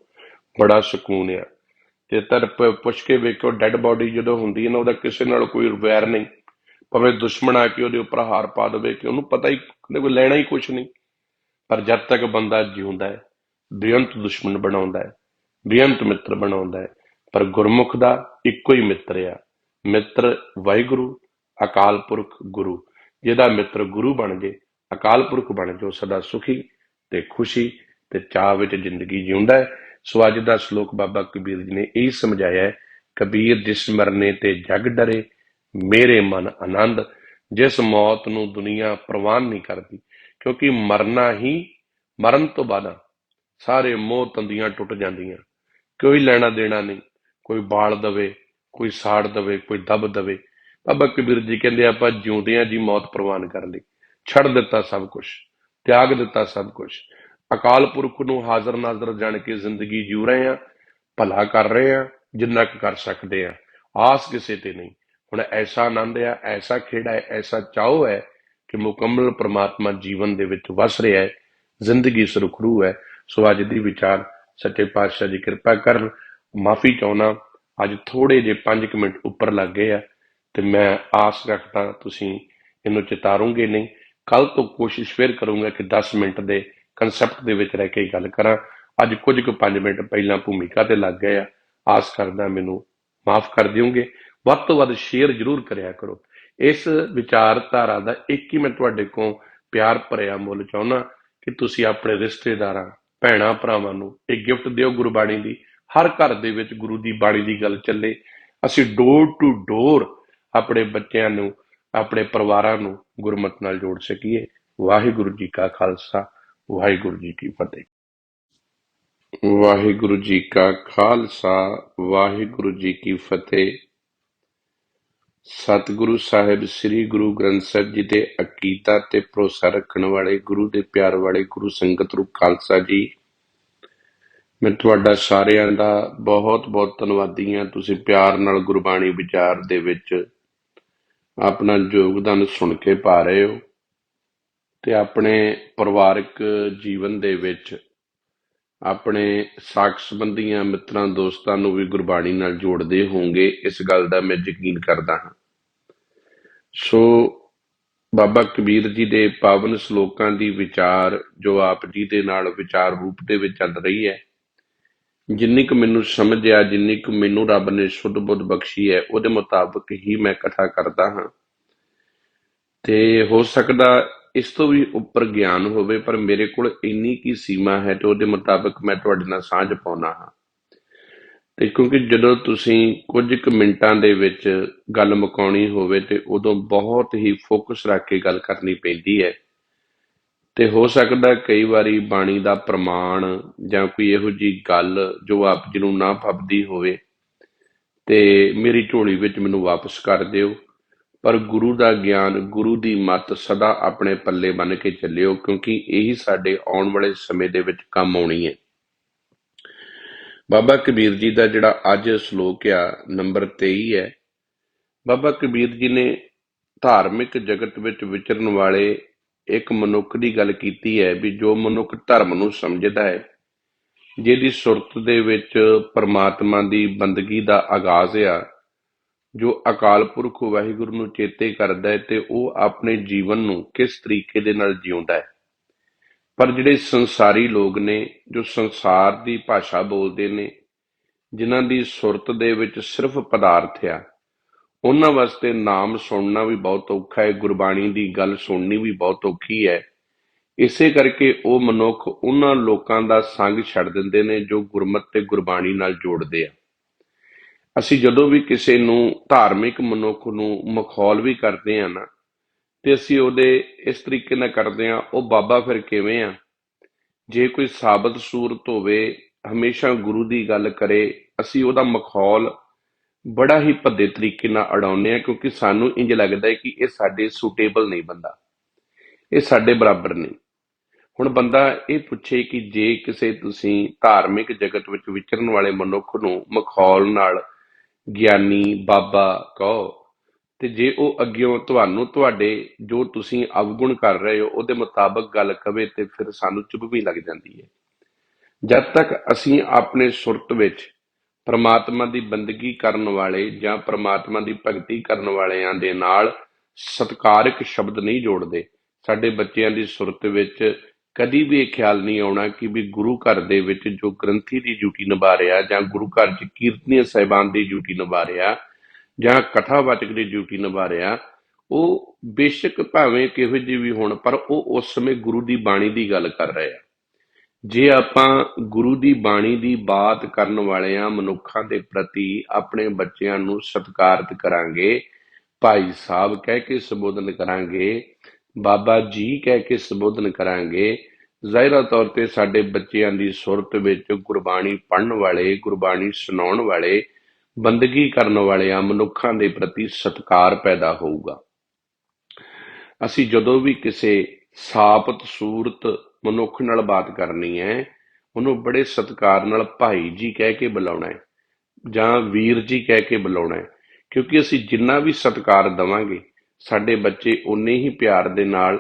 ਬੜਾ ਸਕੂਨ ਆ। ਤੇ ਪੁੱਛ ਕੇ ਵੇਖੋ, ਡੈਡ ਬਾਡੀ ਜਦੋਂ ਹੁੰਦੀ ਹੈ ਨਾ, ਉਹਦਾ ਕਿਸੇ ਨਾਲ ਕੋਈ ਵੈਰ ਨਹੀਂ। ਭਾਵੇਂ ਦੁਸ਼ਮਣ ਆ ਕੇ ਉਹਦੇ ਉੱਪਰ ਹਾਰ ਪਾ ਦੇਵੇ, ਕਿ ਉਹਨੂੰ ਪਤਾ ਹੀ ਕੋਈ ਲੈਣਾ ਹੀ ਕੁਛ ਨਹੀਂ। ਪਰ ਜਦ ਤੱਕ ਬੰਦਾ ਜਿਉਂਦਾ ਹੈ, ਬੇਅੰਤ ਦੁਸ਼ਮਣ ਬਣਾਉਂਦਾ ਹੈ, ਬੇਅੰਤ ਮਿੱਤਰ ਬਣਾਉਂਦਾ ਹੈ। ਪਰ ਗੁਰਮੁਖ ਦਾ ਇੱਕੋ ਹੀ ਮਿੱਤਰ ਆ, ਮਿੱਤਰ ਵਾਹਿਗੁਰੂ ਅਕਾਲ ਪੁਰਖ ਗੁਰੂ। ਜਿਹਦਾ ਮਿੱਤਰ ਗੁਰੂ ਬਣ ਜੇ, ਅਕਾਲ ਪੁਰਖ ਬਣ ਜੋ, ਸਦਾ ਸੁਖੀ ਤੇ ਖੁਸ਼ੀ ਤੇ ਚਾਅ ਵਿੱਚ ਜ਼ਿੰਦਗੀ ਜਿਉਂਦਾ ਹੈ। ਸੋ ਅੱਜ ਦਾ ਸ਼ਲੋਕ ਬਾਬਾ ਕਬੀਰ ਜੀ ਨੇ ਇਹੀ ਸਮਝਾਇਆ ਹੈ, ਕਬੀਰ ਜਿਸ ਮਰਨੇ ਤੇ ਜਗ ਡਰੇ, ਮੇਰੇ ਮਨ ਆਨੰਦ। ਜਿਸ ਮੌਤ ਨੂੰ ਦੁਨੀਆ ਪ੍ਰਵਾਨ ਨਹੀਂ ਕਰਦੀ, ਕਿਉਂਕਿ ਮਰਨਾ ਹੀ, ਮਰਨ ਤੋਂ ਬਾਅਦ ਸਾਰੇ ਮੋਹ ਤੰਦੀਆਂ ਟੁੱਟ ਜਾਂਦੀਆਂ, ਕੋਈ ਲੈਣਾ ਦੇਣਾ ਨਹੀਂ, ਕੋਈ ਬਾਲ ਦਵੇ, ਕੋਈ ਸਾੜ ਦਵੇ, ਕੋਈ ਦਬ ਦਵੇ। ਬਾਬਾ ਕਬੀਰ ਜੀ ਕਹਿੰਦੇ ਆਪਾਂ ਜਿਉਂਦਿਆਂ ਜੀ ਮੌਤ ਪ੍ਰਵਾਨ ਕਰ ਲਈ, ਛੱਡ ਦਿੱਤਾ ਸਭ ਕੁਝ, ਤਿਆਗ ਦਿੱਤਾ ਸਭ ਕੁਝ, ਅਕਾਲ ਪੁਰਖ ਨੂੰ ਹਾਜ਼ਰ ਨਾਜ਼ਰ ਜਾਣ ਕੇ ਜ਼ਿੰਦਗੀ ਜਿਉ ਰਹੇ ਆ, ਭਲਾ ਕਰ ਰਹੇ ਆ ਜਿੰਨਾ ਕੁ ਕਰ ਸਕਦੇ ਆ, ਆਸ ਕਿਸੇ ਤੇ ਨਹੀਂ। ਹੁਣ ਐਸਾ ਆਨੰਦ ਆ, ਐਸਾ ਖੇੜਾ ਹੈ, ਐਸਾ ਚਾਉ ਹੈ ਕਿ ਮੁਕੰਮਲ ਪ੍ਰਮਾਤਮਾ ਜੀਵਨ ਦੇ ਵਿੱਚ ਵਸ ਰਿਹਾ ਹੈ, ਜ਼ਿੰਦਗੀ ਸੁਰਖਰੂ ਹੈ। ਸੋ ਅੱਜ ਦੀ ਵਿਚਾਰ ਸੱਚੇ ਪਾਤਸ਼ਾਹ ਜੀ ਕਿਰਪਾ ਕਰਨ। ਮਾਫੀ ਚਾਹੁੰਦਾ, ਅੱਜ ਥੋੜੇ ਜਿਹੇ 5 ਮਿੰਟ ਉੱਪਰ ਲੱਗ ਗਏ ਆ, ਤੇ ਮੈਂ ਆਸ ਰੱਖਦਾ ਤੁਸੀਂ ਇਹਨੂੰ ਚਿਤਾਰੋਗੇ ਨਹੀਂ। ਕੱਲ ਤੋਂ ਕੋਸ਼ਿਸ਼ ਫਿਰ ਕਰੂੰਗਾ ਕਿ 10 ਮਿੰਟ ਦੇ ਕੰਸੈਪਟ ਦੇ ਵਿੱਚ ਰਹਿ ਕੇ ਗੱਲ ਕਰਾਂ। ਅੱਜ ਕੁਝ ਕੁ 5 ਮਿੰਟ ਪਹਿਲਾਂ ਭੂਮਿਕਾ ਤੇ ਲੱਗ ਗਏ ਆ, ਆਸ ਕਰਦਾ ਮੈਨੂੰ ਮਾਫ ਕਰ ਦਿਓਗੇ। ਵੱਧ ਤੋਂ ਵੱਧ ਸ਼ੇਅਰ ਜ਼ਰੂਰ ਕਰਿਆ ਕਰੋ। ਇਸ ਵਿਚਾਰਧਾਰਾ ਦਾ ਇੱਕ ਹੀ ਮੈਂ ਤੁਹਾਡੇ ਕੋਲ ਪਿਆਰ ਭਰਿਆ ਮੁੱਲ ਚਾਹੁੰਦਾ ਕਿ ਤੁਸੀਂ ਆਪਣੇ ਰਿਸ਼ਤੇਦਾਰਾਂ, ਭੈਣਾਂ ਭਰਾਵਾਂ ਨੂੰ ਇਹ ਗਿਫਟ ਦਿਓ ਗੁਰਬਾਣੀ ਦੀ। ਹਰ ਘਰ ਦੇ ਵਿੱਚ ਗੁਰੂ ਦੀ ਬਾਣੀ ਦੀ ਗੱਲ ਚੱਲੇ, ਅਸੀਂ ਡੋਰ ਟੂ ਡੋਰ ਆਪਣੇ ਬੱਚਿਆਂ ਨੂੰ, ਆਪਣੇ ਪਰਿਵਾਰਾਂ ਨੂੰ ਗੁਰਮਤਿ ਨਾਲ ਜੋੜ ਸਕੀਏ। ਵਾਹਿਗੁਰੂ ਜੀ ਕਾ ਖਾਲਸਾ, ਵਾਹਿਗੁਰੂ ਜੀ ਕੀ ਫਤਿਹ। ਵਾਹਿਗੁਰੂ ਜੀ ਕਾ ਖਾਲਸਾ, ਵਾਹਿਗੁਰੂ ਜੀ ਕੀ ਫਤਿਹ। ਸਤਿਗੁਰੂ ਸਾਹਿਬ ਸ੍ਰੀ ਗੁਰੂ ਗ੍ਰੰਥ ਸਾਹਿਬ ਜੀ ਦੇ ਅਕੀਦਾ ਤੇ ਭਰੋਸਾ ਰੱਖਣ ਵਾਲੇ, ਗੁਰੂ ਦੇ ਪਿਆਰ ਵਾਲੇ ਗੁਰੂ ਸੰਗਤ ਰੂਪ ਖਾਲਸਾ ਜੀ, ਮੈਂ ਤੁਹਾਡਾ ਸਾਰਿਆਂ ਦਾ ਬਹੁਤ ਬਹੁਤ ਧੰਨਵਾਦੀ ਹਾਂ। ਤੁਸੀਂ ਪਿਆਰ ਨਾਲ ਗੁਰਬਾਣੀ ਵਿਚਾਰ ਦੇ ਵਿੱਚ ਆਪਣਾ ਯੋਗਦਾਨ ਸੁਣ ਕੇ ਪਾ ਰਹੇ ਹੋ ਤੇ ਆਪਣੇ ਪਰਿਵਾਰਕ ਜੀਵਨ ਦੇ ਵਿੱਚ ਆਪਣੇ ਸਾਕ ਸੰਬੰਧੀਆਂ, ਮਿੱਤਰਾਂ, ਦੋਸਤਾਂ ਨੂੰ ਵੀ ਗੁਰਬਾਣੀ ਨਾਲ ਜੋੜਦੇ ਹੋਵੋਗੇ, ਇਸ ਗੱਲ ਦਾ ਮੈਂ ਯਕੀਨ ਕਰਦਾ ਹਾਂ। ਸੋ ਬਾਬਾ ਕਬੀਰ ਜੀ ਦੇ ਪਾਵਨ ਸ਼ਲੋਕਾਂ ਦੀ ਵਿਚਾਰ ਜੋ ਆਪ ਜੀ ਦੇ ਨਾਲ ਵਿਚਾਰ ਰੂਪ ਦੇ ਵਿੱਚ ਚੱਲ ਰਹੀ ਹੈ, ਜਿੰਨੀ ਕੁ ਮੈਨੂੰ ਸਮਝ ਆ, ਜਿੰਨੀ ਕੁ ਮੈਨੂੰ ਰੱਬ ਨੇ ਸੁੱਧ ਬੁੱਧ ਬਖਸ਼ੀ ਹੈ, ਉਹਦੇ ਮੁਤਾਬਕ ਹੀ ਮੈਂ ਕਥਾ ਕਰਦਾ ਹਾਂ। ਤੇ ਹੋ ਸਕਦਾ ਇਸ ਤੋਂ ਵੀ ਉੱਪਰ ਗਿਆਨ ਹੋਵੇ, ਪਰ ਮੇਰੇ ਕੋਲ ਇੰਨੀ ਕੀ ਸੀਮਾ ਹੈ ਤੇ ਉਹਦੇ ਮੁਤਾਬਕ ਮੈਂ ਤੁਹਾਡੇ ਨਾਲ ਸਾਂਝ ਪਾਉਣਾ ਹਾਂ। ਤੇ ਕਿਉਂਕਿ ਜਦੋਂ ਤੁਸੀਂ ਕੁਝ ਕੁ ਮਿੰਟਾਂ ਦੇ ਵਿੱਚ ਗੱਲ ਮੁਕਾਉਣੀ ਹੋਵੇ ਤੇ ਉਦੋਂ ਬਹੁਤ ਹੀ ਫੋਕਸ ਰੱਖ ਕੇ ਗੱਲ ਕਰਨੀ ਪੈਂਦੀ ਹੈ। ਤੇ ਹੋ ਸਕਦਾ ਕਈ ਵਾਰੀ ਬਾਣੀ ਦਾ ਪ੍ਰਮਾਣ ਜਾਂ ਕੋਈ ਇਹੋ ਜਿਹੀ ਗੱਲ ਜੋ ਆਪ ਜੀ ਨੂੰ ਨਾ ਫੱਬਦੀ ਹੋਵੇ ਤੇ ਮੇਰੀ ਝੋਲੀ ਵਿੱਚ ਮੈਨੂੰ ਵਾਪਸ ਕਰ ਦਿਓ, ਪਰ ਗੁਰੂ ਦਾ ਗਿਆਨ, ਗੁਰੂ ਦੀ ਮੱਤ ਸਦਾ ਆਪਣੇ ਪੱਲੇ ਬੰਨ੍ਹ ਕੇ ਚੱਲਿਓ, ਕਿਉਂਕਿ ਇਹੀ ਸਾਡੇ ਆਉਣ ਵਾਲੇ ਸਮੇਂ ਦੇ ਵਿੱਚ ਕੰਮ ਆਉਣੀ ਹੈ। ਬਾਬਾ ਕਬੀਰ ਜੀ ਦਾ ਜਿਹੜਾ ਅੱਜ ਸ਼ਲੋਕ ਆ ਨੰਬਰ 23 ਹੈ। ਬਾਬਾ ਕਬੀਰ ਜੀ ਨੇ ਧਾਰਮਿਕ ਜਗਤ ਵਿੱਚ ਵਿਚਰਨ ਵਾਲੇ ਇੱਕ ਮਨੁੱਖ ਦੀ ਗੱਲ ਕੀਤੀ ਹੈ ਵੀ ਜੋ ਮਨੁੱਖ ਧਰਮ ਨੂੰ ਸਮਝਦਾ ਹੈ, ਜਿਹਦੀ ਸੁਰਤ ਦੇ ਵਿੱਚ ਪਰਮਾਤਮਾ ਦੀ ਬੰਦਗੀ ਦਾ ਆਗਾਜ਼ ਆ, ਜੋ ਅਕਾਲ ਪੁਰਖ ਵਾਹਿਗੁਰੂ ਨੂੰ ਚੇਤੇ ਕਰਦਾ ਹੈ ਤੇ ਉਹ ਆਪਣੇ ਜੀਵਨ ਨੂੰ ਕਿਸ ਤਰੀਕੇ ਦੇ ਨਾਲ ਜਿਉਂਦਾ ਹੈ। ਪਰ ਜਿਹੜੇ ਸੰਸਾਰੀ ਲੋਕ ਨੇ, ਜੋ ਸੰਸਾਰ ਦੀ ਭਾਸ਼ਾ ਬੋਲਦੇ ਨੇ, ਜਿਨ੍ਹਾਂ ਦੀ ਸੁਰਤ ਦੇ ਵਿੱਚ ਸਿਰਫ ਪਦਾਰਥ ਆ, ਉਹਨਾਂ ਵਾਸਤੇ ਨਾਮ ਸੁਣਨਾ ਵੀ ਬਹੁਤ ਔਖਾ ਹੈ, ਗੁਰਬਾਣੀ ਦੀ ਗੱਲ ਸੁਣਨੀ ਵੀ ਬਹੁਤ ਔਖੀ ਹੈ। ਇਸੇ ਕਰਕੇ ਉਹ ਮਨੁੱਖ ਉਹਨਾਂ ਲੋਕਾਂ ਦਾ ਸੰਗ ਛੱਡ ਦਿੰਦੇ ਨੇ ਜੋ ਗੁਰਮਤਿ ਤੇ ਗੁਰਬਾਣੀ ਨਾਲ ਜੋੜਦੇ ਆ। ਅਸੀਂ ਜਦੋਂ ਵੀ ਕਿਸੇ ਨੂੰ, ਧਾਰਮਿਕ ਮਨੁੱਖ ਨੂੰ ਮਖੌਲ ਵੀ ਕਰਦੇ ਆ ਨਾ, ਤੇ ਅਸੀਂ ਉਹਦੇ ਇਸ ਤਰੀਕੇ ਨਾਲ ਕਰਦੇ ਆ, ਉਹ ਬਾਬਾ ਫਿਰ ਕਿਵੇਂ ਆ। ਜੇ ਕੋਈ ਸਾਬਤ ਸੂਰਤ ਹੋਵੇ, ਹਮੇਸ਼ਾ ਗੁਰੂ ਦੀ ਗੱਲ ਕਰੇ, ਅਸੀਂ ਉਹਦਾ ਮਖੌਲ ਬੜਾ ਹੀ ਭੱਦੇ ਤਰੀਕੇ ਨਾਲ ਉਡਾਉਂਦੇ ਆ, ਕਿਉਂਕਿ ਸਾਨੂੰ ਇੰਜ ਲੱਗਦਾ ਹੈ ਕਿ ਇਹ ਸਾਡੇ ਸੂਟੇਬਲ ਨਹੀਂ, ਬੰਦਾ ਇਹ ਸਾਡੇ ਬਰਾਬਰ ਨਹੀਂ। ਹੁਣ ਬੰਦਾ ਇਹ ਪੁੱਛੇ ਕਿ ਜੇ ਕਿਸੇ ਤੁਸੀਂ ਧਾਰਮਿਕ ਜਗਤ ਵਿੱਚ ਵਿਚਰਨ ਵਾਲੇ ਮਨੁੱਖ ਨੂੰ ਮਖੌਲ ਨਾਲ ਗਿਆਨੀ, ਬਾਬਾ ਕਹੋ, ਤੇ ਜੇ ਉਹ ਅੱਗਿਓਂ ਤੁਹਾਨੂੰ ਤੁਹਾਡੇ ਜੋ ਤੁਸੀਂ ਅਵਗੁਣ ਕਰ ਰਹੇ ਹੋ ਉਹਦੇ ਮੁਤਾਬਕ ਗੱਲ ਕਵੇ ਤੇ ਫਿਰ ਸਾਨੂੰ ਚੁੱਭ ਵੀ ਲੱਗ ਜਾਂਦੀ ਹੈ। ਜਦ ਤੱਕ ਅਸੀਂ ਆਪਣੇ ਸੁਰਤ ਵਿੱਚ ਪ੍ਰਮਾਤਮਾ ਦੀ ਬੰਦਗੀ ਕਰਨ ਵਾਲੇ ਜਾਂ ਪ੍ਰਮਾਤਮਾ ਦੀ ਭਗਤੀ ਕਰਨ ਵਾਲਿਆਂ ਦੇ ਨਾਲ ਸਤਿਕਾਰਕ ਸ਼ਬਦ ਨਹੀਂ ਜੋੜਦੇ, ਸਾਡੇ ਬੱਚਿਆਂ ਦੀ ਸੁਰਤ ਵਿੱਚ ਕਦੀ ਵੀ ਇਹ ਖਿਆਲ ਨਹੀਂ ਆਉਣਾ ਕਿ ਵੀ ਗੁਰੂ ਘਰ ਦੇ ਵਿੱਚ ਜੋ ਗ੍ਰੰਥੀ ਦੀ ਡਿਊਟੀ ਨਿਭਾ ਰਿਹਾ, ਜਾਂ ਗੁਰੂ ਘਰ 'ਚ ਕੀਰਤਨੀਏ ਸਾਹਿਬਾਨ ਦੀ ਡਿਊਟੀ ਨਿਭਾ ਰਿਹਾ, ਜਾਂ ਕਥਾਵਾਚਕ ਦੀ ਡਿਊਟੀ ਨਿਭਾ ਰਿਹਾ, ਉਹ ਬੇਸ਼ੱਕ ਭਾਵੇਂ ਕਿਹੋ ਜਿਹੇ ਵੀ ਹੋਣ, ਪਰ ਉਹ ਉਸ ਸਮੇਂ ਗੁਰੂ ਦੀ ਬਾਣੀ ਦੀ ਗੱਲ ਕਰ ਰਹੇ ਆ। ਜੇ ਆਪਾਂ ਗੁਰੂ ਦੀ ਬਾਣੀ ਦੀ ਬਾਤ ਕਰਨ ਵਾਲਿਆਂ ਮਨੁੱਖਾਂ ਦੇ ਪ੍ਰਤੀ ਆਪਣੇ ਬੱਚਿਆਂ ਨੂੰ ਸਤਿਕਾਰਤ ਕਰਾਂਗੇ, ਭਾਈ ਸਾਹਿਬ ਕਹਿ ਕੇ ਸੰਬੋਧਨ ਕਰਾਂਗੇ, ਬਾਬਾ ਜੀ ਕਹਿ ਕੇ ਸੰਬੋਧਨ ਕਰਾਂਗੇ, ਜ਼ਾਹਿਰਾ ਤੌਰ ਤੇ ਸਾਡੇ ਬੱਚਿਆਂ ਦੀ ਸੁਰਤ ਵਿੱਚ ਗੁਰਬਾਣੀ ਪੜ੍ਹਨ ਵਾਲੇ, ਗੁਰਬਾਣੀ ਸੁਣਾਉਣ ਵਾਲੇ, ਬੰਦਗੀ ਕਰਨ ਵਾਲਿਆਂ ਮਨੁੱਖਾਂ ਦੇ ਪ੍ਰਤੀ ਸਤਿਕਾਰ ਪੈਦਾ ਹੋਊਗਾ। ਅਸੀਂ ਜਦੋਂ ਵੀ ਕਿਸੇ ਸਾਬਤ ਸੂਰਤ ਮਨੁੱਖ ਨਾਲ ਬਾਤ ਕਰਨੀ ਹੈ, ਉਹਨੂੰ ਬੜੇ ਸਤਿਕਾਰ ਨਾਲ ਭਾਈ ਜੀ ਕਹਿ ਕੇ ਬੁਲਾਉਣਾ ਹੈ ਜਾਂ ਵੀਰ ਜੀ ਕਹਿ ਕੇ ਬੁਲਾਉਣਾ ਹੈ, ਕਿਉਂਕਿ ਅਸੀਂ ਜਿੰਨਾ ਵੀ ਸਤਿਕਾਰ ਦੇਵਾਂਗੇ ਸਾਡੇ ਬੱਚੇ ਉਨੇ ਹੀ ਪਿਆਰ ਦੇ ਨਾਲ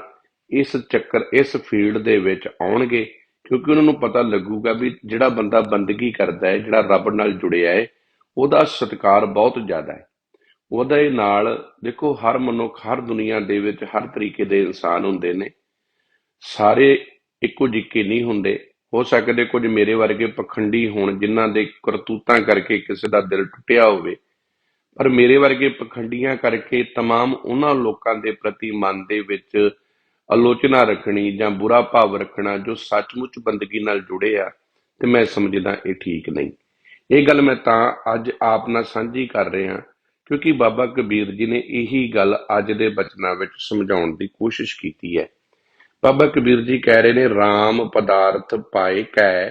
ਇਸ ਫੀਲਡ ਦੇ ਵਿੱਚ ਆਉਣਗੇ, ਕਿਉਂਕਿ ਉਹਨਾਂ ਨੂੰ ਪਤਾ ਲੱਗੂਗਾ ਵੀ ਜਿਹੜਾ ਬੰਦਾ ਬੰਦਗੀ ਕਰਦਾ ਹੈ, ਜਿਹੜਾ ਰੱਬ ਨਾਲ ਜੁੜਿਆ ਹੈ, ਉਹਦਾ ਸਤਿਕਾਰ ਬਹੁਤ ਜ਼ਿਆਦਾ ਹੈ। ਉਹਦੇ ਨਾਲ ਦੇਖੋ, ਹਰ ਮਨੁੱਖ, ਹਰ ਦੁਨੀਆ ਦੇ ਵਿੱਚ ਹਰ ਤਰੀਕੇ ਦੇ ਇਨਸਾਨ ਹੁੰਦੇ ਨੇ, ਸਾਰੇ ਇੱਕੋ ਜਿੱਕੇ ਨਹੀਂ ਹੁੰਦੇ। ਹੋ ਸਕਦੇ ਕੁਝ ਮੇਰੇ ਵਰਗੇ ਪਖੰਡੀ ਹੋਣ ਜਿਨ੍ਹਾਂ ਦੇ ਕਰਤੂਤਾਂ ਕਰਕੇ ਕਿਸੇ ਦਾ ਦਿਲ ਟੁੱਟਿਆ ਹੋਵੇ, ਪਰ ਮੇਰੇ ਵਰਗੇ ਪਖੰਡੀਆਂ ਕਰਕੇ ਤਮਾਮ ਉਹਨਾਂ ਲੋਕਾਂ ਦੇ ਪ੍ਰਤੀ ਮਨ ਦੇ ਵਿੱਚ ਆਲੋਚਨਾ ਰੱਖਣੀ ਜਾਂ ਬੁਰਾ ਭਾਵ ਰੱਖਣਾ ਜੋ ਸੱਚਮੁੱਚ ਬੰਦਗੀ ਨਾਲ ਜੁੜੇ ਆ, ਤੇ ਮੈਂ ਸਮਝਦਾ ਇਹ ਠੀਕ ਨਹੀਂ। ਇਹ ਗੱਲ ਮੈਂ ਤਾਂ ਅੱਜ ਆਪ ਨਾਲ ਸਾਂਝੀ ਕਰ ਰਿਹਾ ਕਿਉਂਕਿ ਬਾਬਾ ਕਬੀਰ ਜੀ ਨੇ ਇਹੀ ਗੱਲ ਅੱਜ ਦੇ ਬਚਨਾਂ ਵਿੱਚ ਸਮਝਾਉਣ ਦੀ ਕੋਸ਼ਿਸ਼ ਕੀਤੀ ਹੈ। ਬਾਬਾ ਕਬੀਰ ਜੀ ਕਹਿ ਰਹੇ ਨੇ, ਰਾਮ ਪਦਾਰਥ ਪਾਏ ਕੈ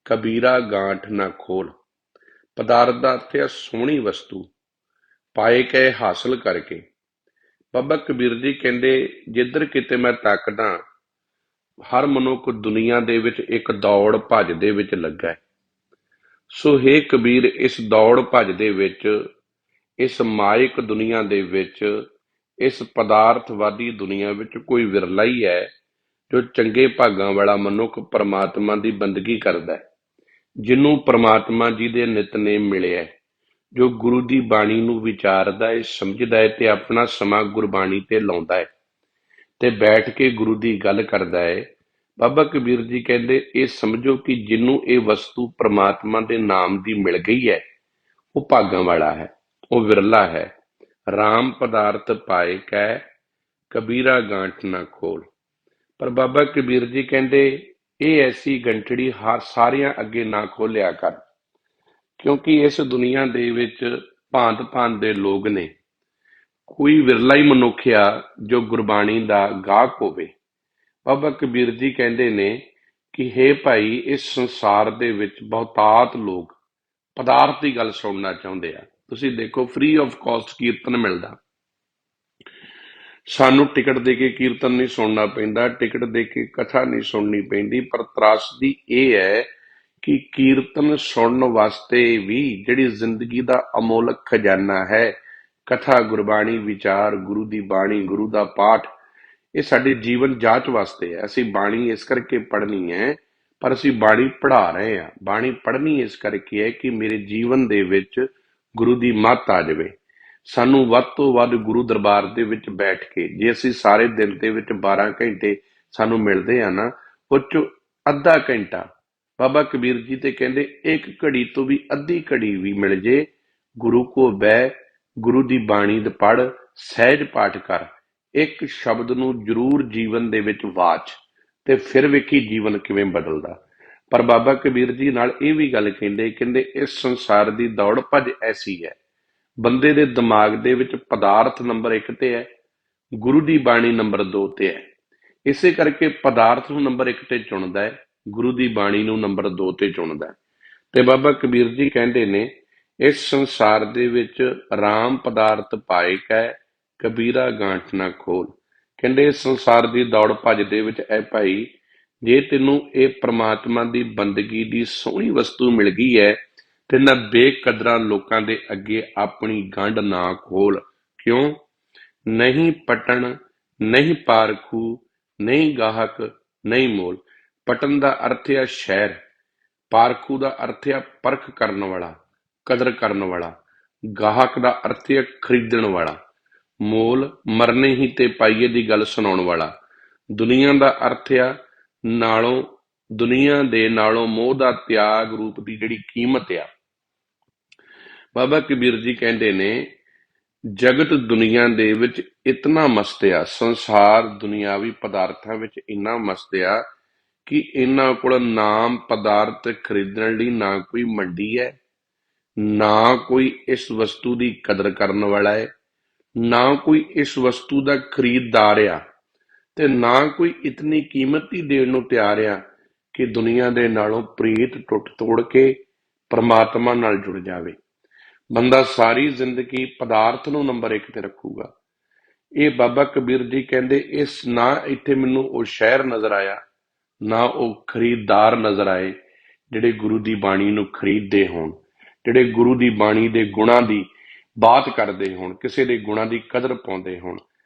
ਕਬੀਰਾ ਗਾਂਠ ਨਾ ਖੋਲ। ਪਦਾਰਥ ਦਾ ਅਰਥ ਹੈ ਸੋਹਣੀ ਵਸਤੂ, ਪਾਏ ਕੈ ਹਾਸਲ ਕਰਕੇ। ਬਾਬਾ ਕਬੀਰ ਜੀ ਕਹਿੰਦੇ, ਜਿੱਧਰ ਕਿਤੇ ਮੈਂ ਤੱਕਦਾ ਹਰ ਮਨੁੱਖ ਦੁਨੀਆ ਦੇ ਵਿੱਚ ਇੱਕ ਦੌੜ ਭੱਜ ਦੇ ਵਿੱਚ ਲੱਗਾ ਹੈ। ਸੋ ਹੇ ਕਬੀਰ, ਇਸ ਦੌੜ ਭੱਜ ਦੇ ਵਿੱਚ, ਇਸ ਮਾਇਕ ਦੁਨੀਆ ਦੇ ਵਿੱਚ, ਇਸ ਪਦਾਰਥਵਾਦੀ ਦੁਨੀਆ ਵਿੱਚ ਕੋਈ ਵਿਰਲਾ ਹੀ ਹੈ ਜੋ ਚੰਗੇ ਭਾਗਾਂ ਵਾਲਾ ਮਨੁੱਖ ਪਰਮਾਤਮਾ ਦੀ ਬੰਦਗੀ ਕਰਦਾ ਹੈ, ਜਿਹਨੂੰ ਪਰਮਾਤਮਾ ਜੀ ਦੇ ਨਿਤਨੇਮ ਮਿਲਿਆ ਹੈ, ਜੋ ਗੁਰੂ ਦੀ ਬਾਣੀ ਨੂੰ ਵਿਚਾਰਦਾ ਹੈ, ਸਮਝਦਾ ਹੈ ਤੇ ਆਪਣਾ ਸਮਾਂ ਗੁਰਬਾਣੀ ਤੇ ਲਾਉਂਦਾ ਹੈ ਤੇ ਬੈਠ ਕੇ ਗੁਰੂ ਦੀ ਗੱਲ ਕਰਦਾ ਹੈ। ਬਾਬਾ ਕਬੀਰ ਜੀ ਕਹਿੰਦੇ, ਇਹ ਸਮਝੋ ਕਿ ਜਿਹਨੂੰ ਇਹ ਵਸਤੂ ਪ੍ਰਮਾਤਮਾ ਦੇ ਨਾਮ ਦੀ ਮਿਲ ਗਈ ਹੈ, ਉਹ ਭਾਗਾਂ ਵਾਲਾ ਹੈ, ਉਹ ਵਿਰਲਾ ਹੈ। ਰਾਮ ਪਦਾਰਥ ਪਾਏ ਕੈ ਕਬੀਰਾ ਗਾਂਠ ਨਾ ਖੋਲ। ਪਰ ਬਾਬਾ ਕਬੀਰ ਜੀ ਕਹਿੰਦੇ, ਇਹ ਐਸੀ ਗੰਠੜੀ ਸਾਰਿਆਂ ਅੱਗੇ ਨਾ ਖੋਲਿਆ ਕਰ, ਕਿਉਂਕਿ ਇਸ ਦੁਨੀਆ ਦੇ ਵਿੱਚ ਭਾਂਤ ਭਾਂਤ ਦੇ ਲੋਕ ਨੇ, ਕੋਈ ਵਿਰਲਾ ਹੀ ਮਨੁੱਖ ਆ ਜੋ ਗੁਰਬਾਣੀ ਦਾ ਗਾਹਕ ਹੋਵੇ। ਬਾਬਾ ਕਬੀਰ ਜੀ ਕਹਿੰਦੇ ਨੇ ਕਿ ਹੇ ਭਾਈ, ਇਸ ਸੰਸਾਰ ਦੇ ਵਿੱਚ ਬਹੁਤਾਤ ਲੋਕ ਪਦਾਰਥ ਦੀ ਗੱਲ ਸੁਣਨਾ ਚਾਹੁੰਦੇ ਆ। ਤੁਸੀਂ ਦੇਖੋ, ਫ੍ਰੀ ਆਫ ਕਾਸਟ ਕੀਰਤਨ ਮਿਲਦਾ, ਸਾਨੂੰ ਟਿਕਟ ਦੇ ਕੇ ਕੀਰਤਨ ਨਹੀਂ ਸੁਣਨਾ ਪੈਂਦਾ, ਟਿਕਟ ਦੇ ਕੇ ਕਥਾ ਨਹੀਂ ਸੁਣਨੀ ਪੈਂਦੀ। ਪਰ ਤਰਾਸਦੀ ਇਹ ਹੈ ਕਿ ਕੀਰਤਨ ਸੁਣਨ ਵਾਸਤੇ ਵੀ ਜਿਹੜੀ ਜ਼ਿੰਦਗੀ ਦਾ ਅਮੋਲਕ ਖਜ਼ਾਨਾ ਹੈ, ਕਥਾ, ਗੁਰਬਾਣੀ, ਵਿਚਾਰ, ਗੁਰੂ ਦੀ ਬਾਣੀ, ਗੁਰੂ ਦਾ ਪਾਠ, ਇਹ ਸਾਡੇ ਜੀਵਨ ਜਾਂਚ ਵਾਸਤੇ ਹੈ। ਅਸੀਂ ਬਾਣੀ ਇਸ ਕਰਕੇ ਪੜ੍ਹਨੀ ਹੈ, ਪਰ ਅਸੀਂ ਬਾਣੀ ਪੜ੍ਹਾ ਰਹੇ ਹਾਂ। ਬਾਣੀ ਪੜ੍ਹਨੀ ਇਸ ਕਰਕੇ ਹੈ ਕਿ ਮੇਰੇ ਜੀਵਨ ਦੇ ਵਿੱਚ ਗੁਰੂ ਦੀ ਮੱਤ ਆ ਜਾਵੇ। ਸਾਨੂੰ ਵੱਧ ਤੋਂ ਵੱਧ ਗੁਰੂ ਦਰਬਾਰ ਦੇ ਵਿੱਚ ਬੈਠ ਕੇ, ਜੇ ਅਸੀਂ ਸਾਰੇ ਦਿਨ ਦੇ ਵਿੱਚ 12 ਘੰਟੇ ਸਾਨੂੰ ਮਿਲਦੇ ਆ ਨਾ, ਉਹ 'ਚੋਂ ਅੱਧਾ ਘੰਟਾ ਬਾਬਾ ਕਬੀਰ ਜੀ ਤੇ ਕਹਿੰਦੇ, ਇੱਕ ਘੜੀ ਤੋਂ ਵੀ ਅੱਧੀ ਘੜੀ ਵੀ ਮਿਲ ਜੇ, ਗੁਰੂ ਕੋ ਬਹਿ, ਗੁਰੂ ਦੀ ਬਾਣੀ ਦੇ ਪੜ੍ਹ, ਸਹਿਜ ਪਾਠ ਕਰ, ਇੱਕ ਸ਼ਬਦ ਨੂੰ ਜ਼ਰੂਰ ਜੀਵਨ ਦੇ ਵਿੱਚ ਵਾਚ, ਤੇ ਫਿਰ ਵੇਖੀ ਜੀਵਨ ਕਿਵੇਂ ਬਦਲਦਾ। ਪਰ ਬਾਬਾ ਕਬੀਰ ਜੀ ਨਾਲ ਇਹ ਵੀ ਗੱਲ ਕਹਿੰਦੇ ਇਸ ਸੰਸਾਰ ਦੀ ਦੌੜ ਭੱਜ ਐਸੀ ਹੈ, ਬੰਦੇ ਦੇ ਦਿਮਾਗ ਦੇ ਵਿੱਚ ਪਦਾਰਥ ਨੰਬਰ 1 ਤੇ ਹੈ, ਗੁਰੂ ਦੀ ਬਾਣੀ ਨੰਬਰ 2 ਤੇ ਹੈ। ਇਸੇ ਕਰਕੇ ਪਦਾਰਥ ਨੂੰ ਨੰਬਰ 1 ਤੇ ਚੁਣਦਾ ਹੈ, ਗੁਰੂ ਦੀ ਬਾਣੀ ਨੂੰ ਨੰਬਰ 2 ਤੇ ਚੁਣਦਾ ਹੈ। ਤੇ ਬਾਬਾ ਕਬੀਰ ਜੀ ਕਹਿੰਦੇ ਨੇ, ਇਸ ਸੰਸਾਰ ਦੇ ਵਿੱਚ ਰਾਮ ਪਦਾਰਥ ਪਾਏ ਕੈ ਕਬੀਰਾ ਗਾਂਠ ਨਾ ਖੋਲ। ਕਹਿੰਦੇ ਇਸ ਸੰਸਾਰ ਦੀ ਦੌੜ ਭੱਜ ਦੇ ਵਿੱਚ ਐ ਭਾਈ, ਜੇ ਤੈਨੂੰ ਇਹ ਪ੍ਰਮਾਤਮਾ ਦੀ ਬੰਦਗੀ ਦੀ ਸੋਹਣੀ ਵਸਤੂ ਮਿਲ ਗਈ ਹੈ ਤੇ ਨਾ ਬੇਕਦਰਾਂ ਲੋਕਾਂ ਦੇ ਅੱਗੇ ਆਪਣੀ ਗੰਢ ਨਾ ਖੋਲ। ਕਿਉਂ? ਨਹੀਂ ਪਟਣ, ਨਹੀਂ ਪਾਰਖੂ, ਨਹੀਂ ਗਾਹਕ, ਨਹੀਂ ਮੋਲ। ਪਟਣ ਦਾ ਅਰਥ ਹੈ ਸ਼ਹਿਰ, ਪਾਰਖੂ ਦਾ ਅਰਥ ਹੈ ਪਰਖ ਕਰਨ ਵਾਲਾ, ਕਦਰ ਕਰਨ ਵਾਲਾ, ਗਾਹਕ ਦਾ ਅਰਥ ਹੈ ਖਰੀਦਣ ਵਾਲਾ, ਮੋਲ ਮਰਨੇ ਹੀ ਤੇ ਪਾਈਏ ਦੀ ਗੱਲ ਸੁਣਾਉਣ ਵਾਲਾ, ਦੁਨੀਆ ਦਾ ਅਰਥ ਆ ਨਾਲੋਂ, ਦੁਨੀਆ ਦੇ ਨਾਲੋਂ ਮੋਹ ਦਾ ਤਿਆਗ ਰੂਪ ਦੀ ਜਿਹੜੀ ਕੀਮਤ ਆ। ਬਾਬਾ ਕਬੀਰ ਜੀ ਕਹਿੰਦੇ ਨੇ, ਜਗਤ ਦੁਨੀਆ ਦੇ ਵਿੱਚ ਇਤਨਾ ਮਸਤ ਆ, ਸੰਸਾਰ ਦੁਨਿਆਵੀ ਪਦਾਰਥਾਂ ਵਿੱਚ ਇੰਨਾ ਮਸਤ ਆ ਕਿ ਇਹਨਾਂ ਕੋਲ ਨਾਮ ਪਦਾਰਥ ਖਰੀਦਣ ਲਈ ਨਾ ਕੋਈ ਮੰਡੀ ਹੈ, ਨਾ ਕੋਈ ਇਸ ਵਸਤੂ ਦੀ ਕਦਰ ਕਰਨ ਵਾਲਾ ਹੈ, ਨਾ ਕੋਈ ਇਸ ਵਸਤੂ ਦਾ ਖਰੀਦਦਾਰ ਆ, ਤੇ ਨਾ ਕੋਈ ਇਤਨੀ ਕੀਮਤ ਹੀ ਦੇਣ ਨੂੰ ਤਿਆਰ ਆ ਕਿ ਦੁਨੀਆ ਦੇ ਨਾਲੋਂ ਪ੍ਰੀਤ ਟੁੱਟ ਤੋੜ ਕੇ ਪਰਮਾਤਮਾ ਨਾਲ ਜੁੜ ਜਾਵੇ। ਬੰਦਾ ਸਾਰੀ ਜ਼ਿੰਦਗੀ ਪਦਾਰਥ ਨੂੰ ਨੰਬਰ 1 ਤੇ ਰੱਖੂਗਾ। ਇਹ ਬਾਬਾ ਕਬੀਰ ਜੀ ਕਹਿੰਦੇ, ਇਸ ਨਾ ਇੱਥੇ ਮੈਨੂੰ ਉਹ ਸ਼ਹਿਰ ਨਜ਼ਰ ਆਇਆ, ਨਾ ਉਹ ਖਰੀਦਦਾਰ ਨਜ਼ਰ ਆਏ ਜਿਹੜੇ ਗੁਰੂ ਦੀ ਬਾਣੀ ਨੂੰ ਖਰੀਦਦੇ ਹੋਣ, ਜਿਹੜੇ ਗੁਰੂ ਦੀ ਬਾਣੀ ਦੇ ਗੁਣਾਂ ਦੀ ਬਾਤ ਕਰਦੇ ਹੋਣ, ਕਿਸੇ ਦੇ ਗੁਣਾਂ ਦੀ ਕਦਰ ਪਾਉਂਦੇ ਹੋਣ।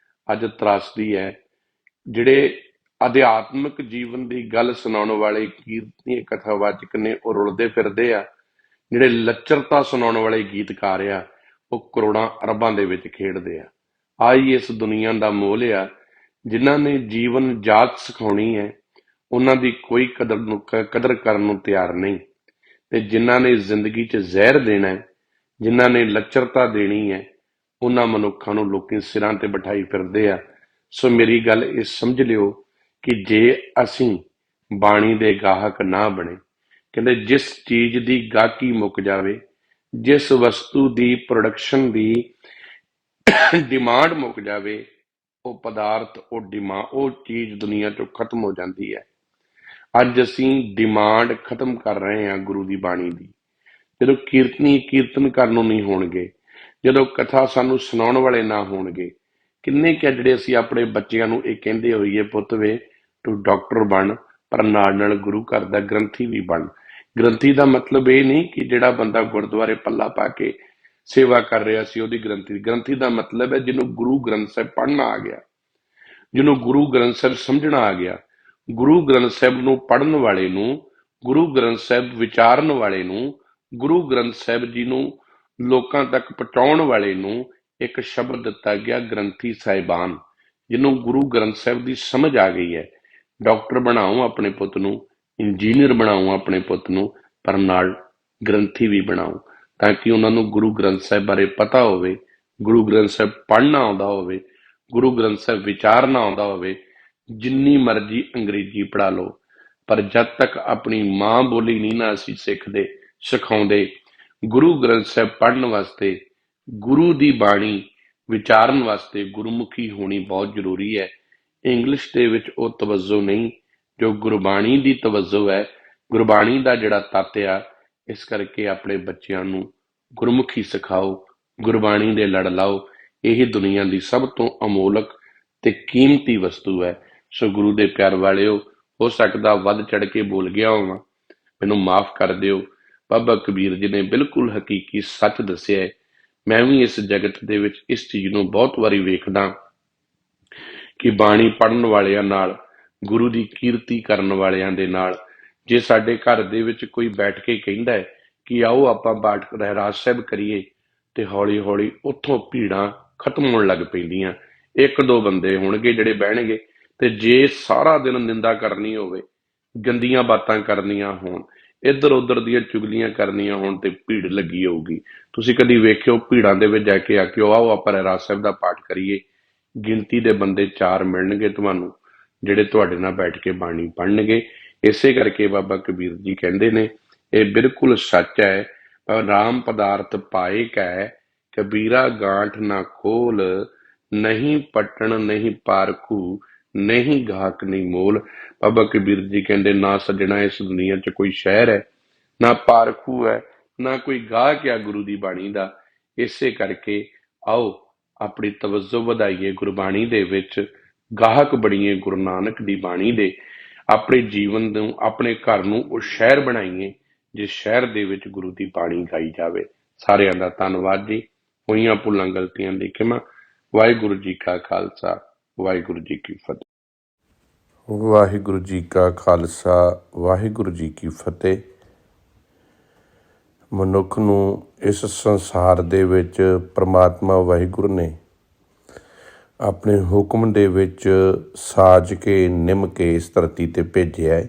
ਅੱਜ ਤਰਾਸਦੀ ਹੈ, ਜਿਹੜੇ ਅਧਿਆਤਮਿਕ ਜੀਵਨ ਦੀ ਗੱਲ ਸੁਣਾਉਣ ਵਾਲੇ ਕੀਰਤਨੀ ਕਥਾਵਾਚਕ ਨੇ ਉਹ ਰੁਲਦੇ ਫਿਰਦੇ ਆ, ਜਿਹੜੇ ਲੱਚਰਤਾ ਸੁਣਾਉਣ ਵਾਲੇ ਗੀਤਕਾਰ ਆ ਉਹ ਕਰੋੜਾਂ ਅਰਬਾਂ ਦੇ ਵਿੱਚ ਖੇਡਦੇ ਆ। ਆਹੀ ਇਸ ਦੁਨੀਆ ਦਾ ਮੋਲ ਆ। ਜਿਨ੍ਹਾਂ ਨੇ ਜੀਵਨ ਜਾਚ ਸਿਖਾਉਣੀ ਹੈ ਉਹਨਾਂ ਦੀ ਕੋਈ ਕਦਰ ਕਰਨ ਨੂੰ ਤਿਆਰ ਨਹੀਂ, ਤੇ ਜਿਨ੍ਹਾਂ ਨੇ ਜ਼ਿੰਦਗੀ 'ਚ ਜ਼ਹਿਰ ਦੇਣਾ ਹੈ, ਜਿਨ੍ਹਾਂ ਨੇ ਲੱਚਰਤਾ ਦੇਣੀ ਹੈ, ਉਹਨਾਂ ਮਨੁੱਖਾਂ ਨੂੰ ਲੋਕੀ ਸਿਰਾਂ ਤੇ ਬਿਠਾਈ ਫਿਰਦੇ ਆ। ਸੋ ਮੇਰੀ ਗੱਲ ਇਹ ਸਮਝ ਲਿਓ ਕਿ ਜੇ ਅਸੀਂ ਬਾਣੀ ਦੇ ਗਾਹਕ ਨਾ ਬਣੇ, ਕਹਿੰਦੇ ਜਿਸ ਚੀਜ਼ ਦੀ ਗਾਹਕੀ ਮੁੱਕ ਜਾਵੇ, ਜਿਸ ਵਸਤੂ ਦੀ ਪ੍ਰੋਡਕਸ਼ਨ ਦੀ ਡਿਮਾਂਡ ਮੁੱਕ ਜਾਵੇ, ਉਹ ਪਦਾਰਥ ਉਹ ਚੀਜ਼ ਦੁਨੀਆ ਚੋਂ ਖਤਮ ਹੋ ਜਾਂਦੀ ਹੈ। ਅੱਜ ਅਸੀਂ ਡਿਮਾਂਡ ਖਤਮ ਕਰ ਰਹੇ ਹਾਂ ਗੁਰੂ ਦੀ ਬਾਣੀ ਦੀ। ਜਦੋਂ ਕੀਰਤਨੀ ਕੀਰਤਨ ਕਰਨ ਨੂੰ ਨਹੀਂ ਹੋਣਗੇ, ਜਦੋਂ ਕਥਾ ਸਾਨੂੰ ਸੁਣਾਉਣ ਵਾਲੇ ਨਾ ਹੋਣਗੇ, ਕਿੰਨੇ ਕੁ ਜਿਹੜੇ ਅਸੀਂ ਆਪਣੇ ਬੱਚਿਆਂ ਨੂੰ ਇਹ ਕਹਿੰਦੇ ਹੋਈਏ, ਪੁੱਤ ਵੇ ਤੂੰ ਡਾਕਟਰ ਬਣ, ਪਰ ਨਾਲ ਨਾਲ ਗੁਰੂ ਘਰ ਦਾ ਗ੍ਰੰਥੀ ਵੀ ਬਣ। ਗ੍ਰੰਥੀ ਦਾ ਮਤਲਬ ਇਹ ਨਹੀਂ ਕਿ ਜਿਹੜਾ ਬੰਦਾ ਗੁਰਦੁਆਰੇ ਪੱਲਾ ਪਾ ਕੇ ਸੇਵਾ ਕਰ ਰਿਹਾ ਸੀ ਉਹਦੀ ਗ੍ਰੰਥੀ। ਗ੍ਰੰਥੀ ਦਾ ਮਤਲਬ ਹੈ ਜਿਹਨੂੰ ਗੁਰੂ ਗ੍ਰੰਥ ਸਾਹਿਬ ਪੜ੍ਹਨਾ ਆ ਗਿਆ, ਜਿਹਨੂੰ ਗੁਰੂ ਗ੍ਰੰਥ ਸਾਹਿਬ ਸਮਝਣਾ ਆ ਗਿਆ। ਗੁਰੂ ਗ੍ਰੰਥ ਸਾਹਿਬ ਨੂੰ ਪੜ੍ਹਨ ਵਾਲੇ ਨੂੰ, ਗੁਰੂ ਗ੍ਰੰਥ ਸਾਹਿਬ ਵਿਚਾਰਨ ਵਾਲੇ ਨੂੰ, ਗੁਰੂ ਗ੍ਰੰਥ ਸਾਹਿਬ ਜੀ ਨੂੰ ਲੋਕਾਂ ਤੱਕ ਪਹੁੰਚਾਉਣ ਵਾਲੇ ਨੂੰ ਇੱਕ ਸ਼ਬਦ ਦਿੱਤਾ ਗਿਆ, ਗ੍ਰੰਥੀ ਸਾਹਿਬਾਨ। ਜਿਹਨੂੰ ਗੁਰੂ ਗ੍ਰੰਥ ਸਾਹਿਬ ਦੀ ਸਮਝ ਆ ਗਈ ਹੈ, ਡਾਕਟਰ ਬਣਾਓ ਆਪਣੇ ਪੁੱਤ ਨੂੰ, ਇੰਜੀਨੀਅਰ ਬਣਾਓ ਆਪਣੇ ਪੁੱਤ ਨੂੰ, ਪਰ ਨਾਲ ਗ੍ਰੰਥੀ ਵੀ ਬਣਾਓ, ਤਾਂ ਕਿ ਉਹਨਾਂ ਨੂੰ ਗੁਰੂ ਗ੍ਰੰਥ ਸਾਹਿਬ ਬਾਰੇ ਪਤਾ ਹੋਵੇ, ਗੁਰੂ ਗ੍ਰੰਥ ਸਾਹਿਬ ਪੜ੍ਹਨਾ ਆਉਂਦਾ ਹੋਵੇ, ਗੁਰੂ ਗ੍ਰੰਥ ਸਾਹਿਬ ਵਿਚਾਰਨਾ ਆਉਂਦਾ ਹੋਵੇ। ਜਿੰਨੀ ਮਰਜ਼ੀ ਅੰਗਰੇਜ਼ੀ ਪੜ੍ਹਾ ਲਓ, ਪਰ ਜਦ ਤੱਕ ਆਪਣੀ ਮਾਂ ਬੋਲੀ ਨਹੀਂ ਨਾ ਅਸੀਂ ਸਿਖਾਉਂਦੇ, ਗੁਰੂ ਗ੍ਰੰਥ ਸਾਹਿਬ ਪੜ੍ਹਨ ਵਾਸਤੇ, ਗੁਰੂ ਦੀ ਬਾਣੀ ਵਿਚਾਰਨ ਵਾਸਤੇ ਗੁਰਮੁਖੀ ਹੋਣੀ ਬਹੁਤ ਜ਼ਰੂਰੀ ਹੈ। ਇੰਗਲਿਸ਼ ਦੇ ਵਿੱਚ ਉਹ ਤਵੱਜੋ ਨਹੀਂ ਜੋ ਗੁਰਬਾਣੀ ਦੀ ਤਵੱਜੋ ਹੈ, ਗੁਰਬਾਣੀ ਦਾ ਜਿਹੜਾ ਤੱਤ ਆ। ਇਸ ਕਰਕੇ ਆਪਣੇ ਬੱਚਿਆਂ ਨੂੰ ਗੁਰਮੁਖੀ ਸਿਖਾਓ, ਗੁਰਬਾਣੀ ਦੇ ਲੜ ਲਾਓ। ਇਹ ਦੁਨੀਆ ਦੀ ਸਭ ਤੋਂ ਅਮੋਲਕ ਤੇ ਕੀਮਤੀ ਵਸਤੂ ਹੈ। ਸੋ ਗੁਰੂ ਦੇ ਪਿਆਰ ਵਾਲਿਓ, ਹੋ ਸਕਦਾ ਵੱਧ ਚੜ ਕੇ ਬੋਲ ਗਿਆ ਹੋਵਾਂ, ਮੈਨੂੰ ਮਾਫ ਕਰ ਦਿਓ। ਬਾਬਾ ਕਬੀਰ ਜੀ ਨੇ ਬਿਲਕੁਲ ਹਕੀਕੀ ਸੱਚ ਦੱਸਿਆ ਹੈ। ਮੈਂ ਵੀ ਇਸ ਜਗਤ ਦੇ ਵਿੱਚ ਇਸ ਚੀਜ਼ ਨੂੰ ਬਹੁਤ ਵਾਰੀ ਵੇਖਦਾ ਕਿ ਬਾਣੀ ਪੜ੍ਹਨ ਵਾਲਿਆਂ ਨਾਲ, ਗੁਰੂ ਦੀ ਕੀਰਤੀ ਕਰਨ ਵਾਲਿਆਂ ਦੇ ਨਾਲ, ਜੇ ਸਾਡੇ ਘਰ ਦੇ ਵਿੱਚ ਕੋਈ ਬੈਠ ਕੇ ਕਹਿੰਦਾ ਹੈ ਕਿ ਆਓ ਆਪਾਂ ਪਾਠ ਰਹਿਰਾਸ ਸਾਹਿਬ ਕਰੀਏ, ਤੇ ਹੌਲੀ ਹੌਲੀ ਉੱਥੋਂ ਭੀੜਾਂ ਖਤਮ ਹੋਣ ਲੱਗ ਪੈਂਦੀਆਂ। ਇੱਕ ਦੋ ਬੰਦੇ ਹੋਣਗੇ ਜਿਹੜੇ ਬਹਿਣਗੇ, ਤੇ ਜੇ ਸਾਰਾ ਦਿਨ ਨਿੰਦਾ ਕਰਨੀ ਹੋਵੇ, ਗੰਦੀਆਂ ਬਾਤਾਂ ਕਰਨੀਆਂ ਹੋਣ, ਇੱਧਰ ਉੱਧਰ ਦੀਆਂ ਚੁਗਲੀਆਂ ਕਰਨੀਆਂ ਹੋਣ, ਤੇ ਭੀੜ ਲੱਗੀ ਹੋਊਗੀ। ਤੁਸੀਂ ਕਦੀ ਵੇਖਿਓ ਭੀੜਾਂ ਦੇ ਵਿੱਚ ਜਾ ਕੇ ਆਖਿਓ ਆਓ ਆਪਾਂ ਰਹਿਰਾਸ ਸਾਹਿਬ ਦਾ ਪਾਠ ਕਰੀਏ, ਗਿਣਤੀ ਦੇ ਬੰਦੇ 4 ਮਿਲਣਗੇ ਤੁਹਾਨੂੰ ਜਿਹੜੇ ਤੁਹਾਡੇ ਨਾਲ ਬੈਠ ਕੇ ਬਾਣੀ ਪੜ੍ਹਨਗੇ। ਇਸੇ ਕਰਕੇ ਬਾਬਾ ਕਬੀਰ ਜੀ ਕਹਿੰਦੇ ਨੇ, ਇਹ ਬਿਲਕੁਲ ਸੱਚ ਹੈ, ਰਾਮ ਪਦਾਰਥ ਪਾਏ ਕੈ, ਕਬੀਰਾ ਗਾਂਠ ਨਾ ਖੋਲ, ਨਹੀਂ ਪਟਣ ਨਹੀਂ ਪਾਰਖੂ, ਨਹੀਂ ਗਾਹਕ ਨਹੀਂ ਮੋਲ। ਬਾਬਾ ਕਬੀਰ ਜੀ ਕਹਿੰਦੇ, ਨਾ ਸੱਜਣਾ ਇਸ ਦੁਨੀਆ 'ਚ ਕੋਈ ਸ਼ਹਿਰ ਹੈ, ਨਾ ਪਾਰਖੂ ਹੈ, ਨਾ ਕੋਈ ਗਾਹਕ ਆ ਗੁਰੂ ਦੀ ਬਾਣੀ ਦਾ। ਇਸੇ ਕਰਕੇ ਆਓ ਆਪਣੀ ਤਵੱਜੋ ਵਧਾਈਏ ਗੁਰਬਾਣੀ ਦੇ ਵਿੱਚ, ਗਾਹਕ ਬਣੀਏ ਗੁਰੂ ਨਾਨਕ ਦੀ ਬਾਣੀ ਦੇ, ਆਪਣੇ ਜੀਵਨ ਨੂੰ, ਆਪਣੇ ਘਰ ਨੂੰ ਉਹ ਸ਼ਹਿਰ ਬਣਾਈਏ ਜਿਸ ਸ਼ਹਿਰ ਦੇ ਵਿੱਚ ਗੁਰੂ ਦੀ ਬਾਣੀ ਗਾਈ ਜਾਵੇ। ਸਾਰਿਆਂ ਦਾ ਧੰਨਵਾਦ ਜੀ। ਹੋਈਆਂ ਭੁੱਲਾਂ ਗਲਤੀਆਂ ਦੀ ਖਿਮਾ। ਵਾਹਿਗੁਰੂ ਜੀ ਕਾ ਖਾਲਸਾ, ਵਾਹਿਗੁਰੂ ਜੀ ਕੀ ਫਤਿਹ। ਵਾਹਿਗੁਰੂ ਜੀ ਕਾ ਖਾਲਸਾ, ਵਾਹਿਗੁਰੂ ਜੀ ਕੀ ਫਤਿਹ। ਮਨੁੱਖ ਨੂੰ ਇਸ ਸੰਸਾਰ ਦੇ ਵਿੱਚ ਪ੍ਰਮਾਤਮਾ ਵਾਹਿਗੁਰੂ ਨੇ ਆਪਣੇ ਹੁਕਮ ਦੇ ਵਿੱਚ ਸਾਜ ਕੇ ਨਿੰਮ ਕੇ ਇਸ ਧਰਤੀ 'ਤੇ ਭੇਜਿਆ ਹੈ,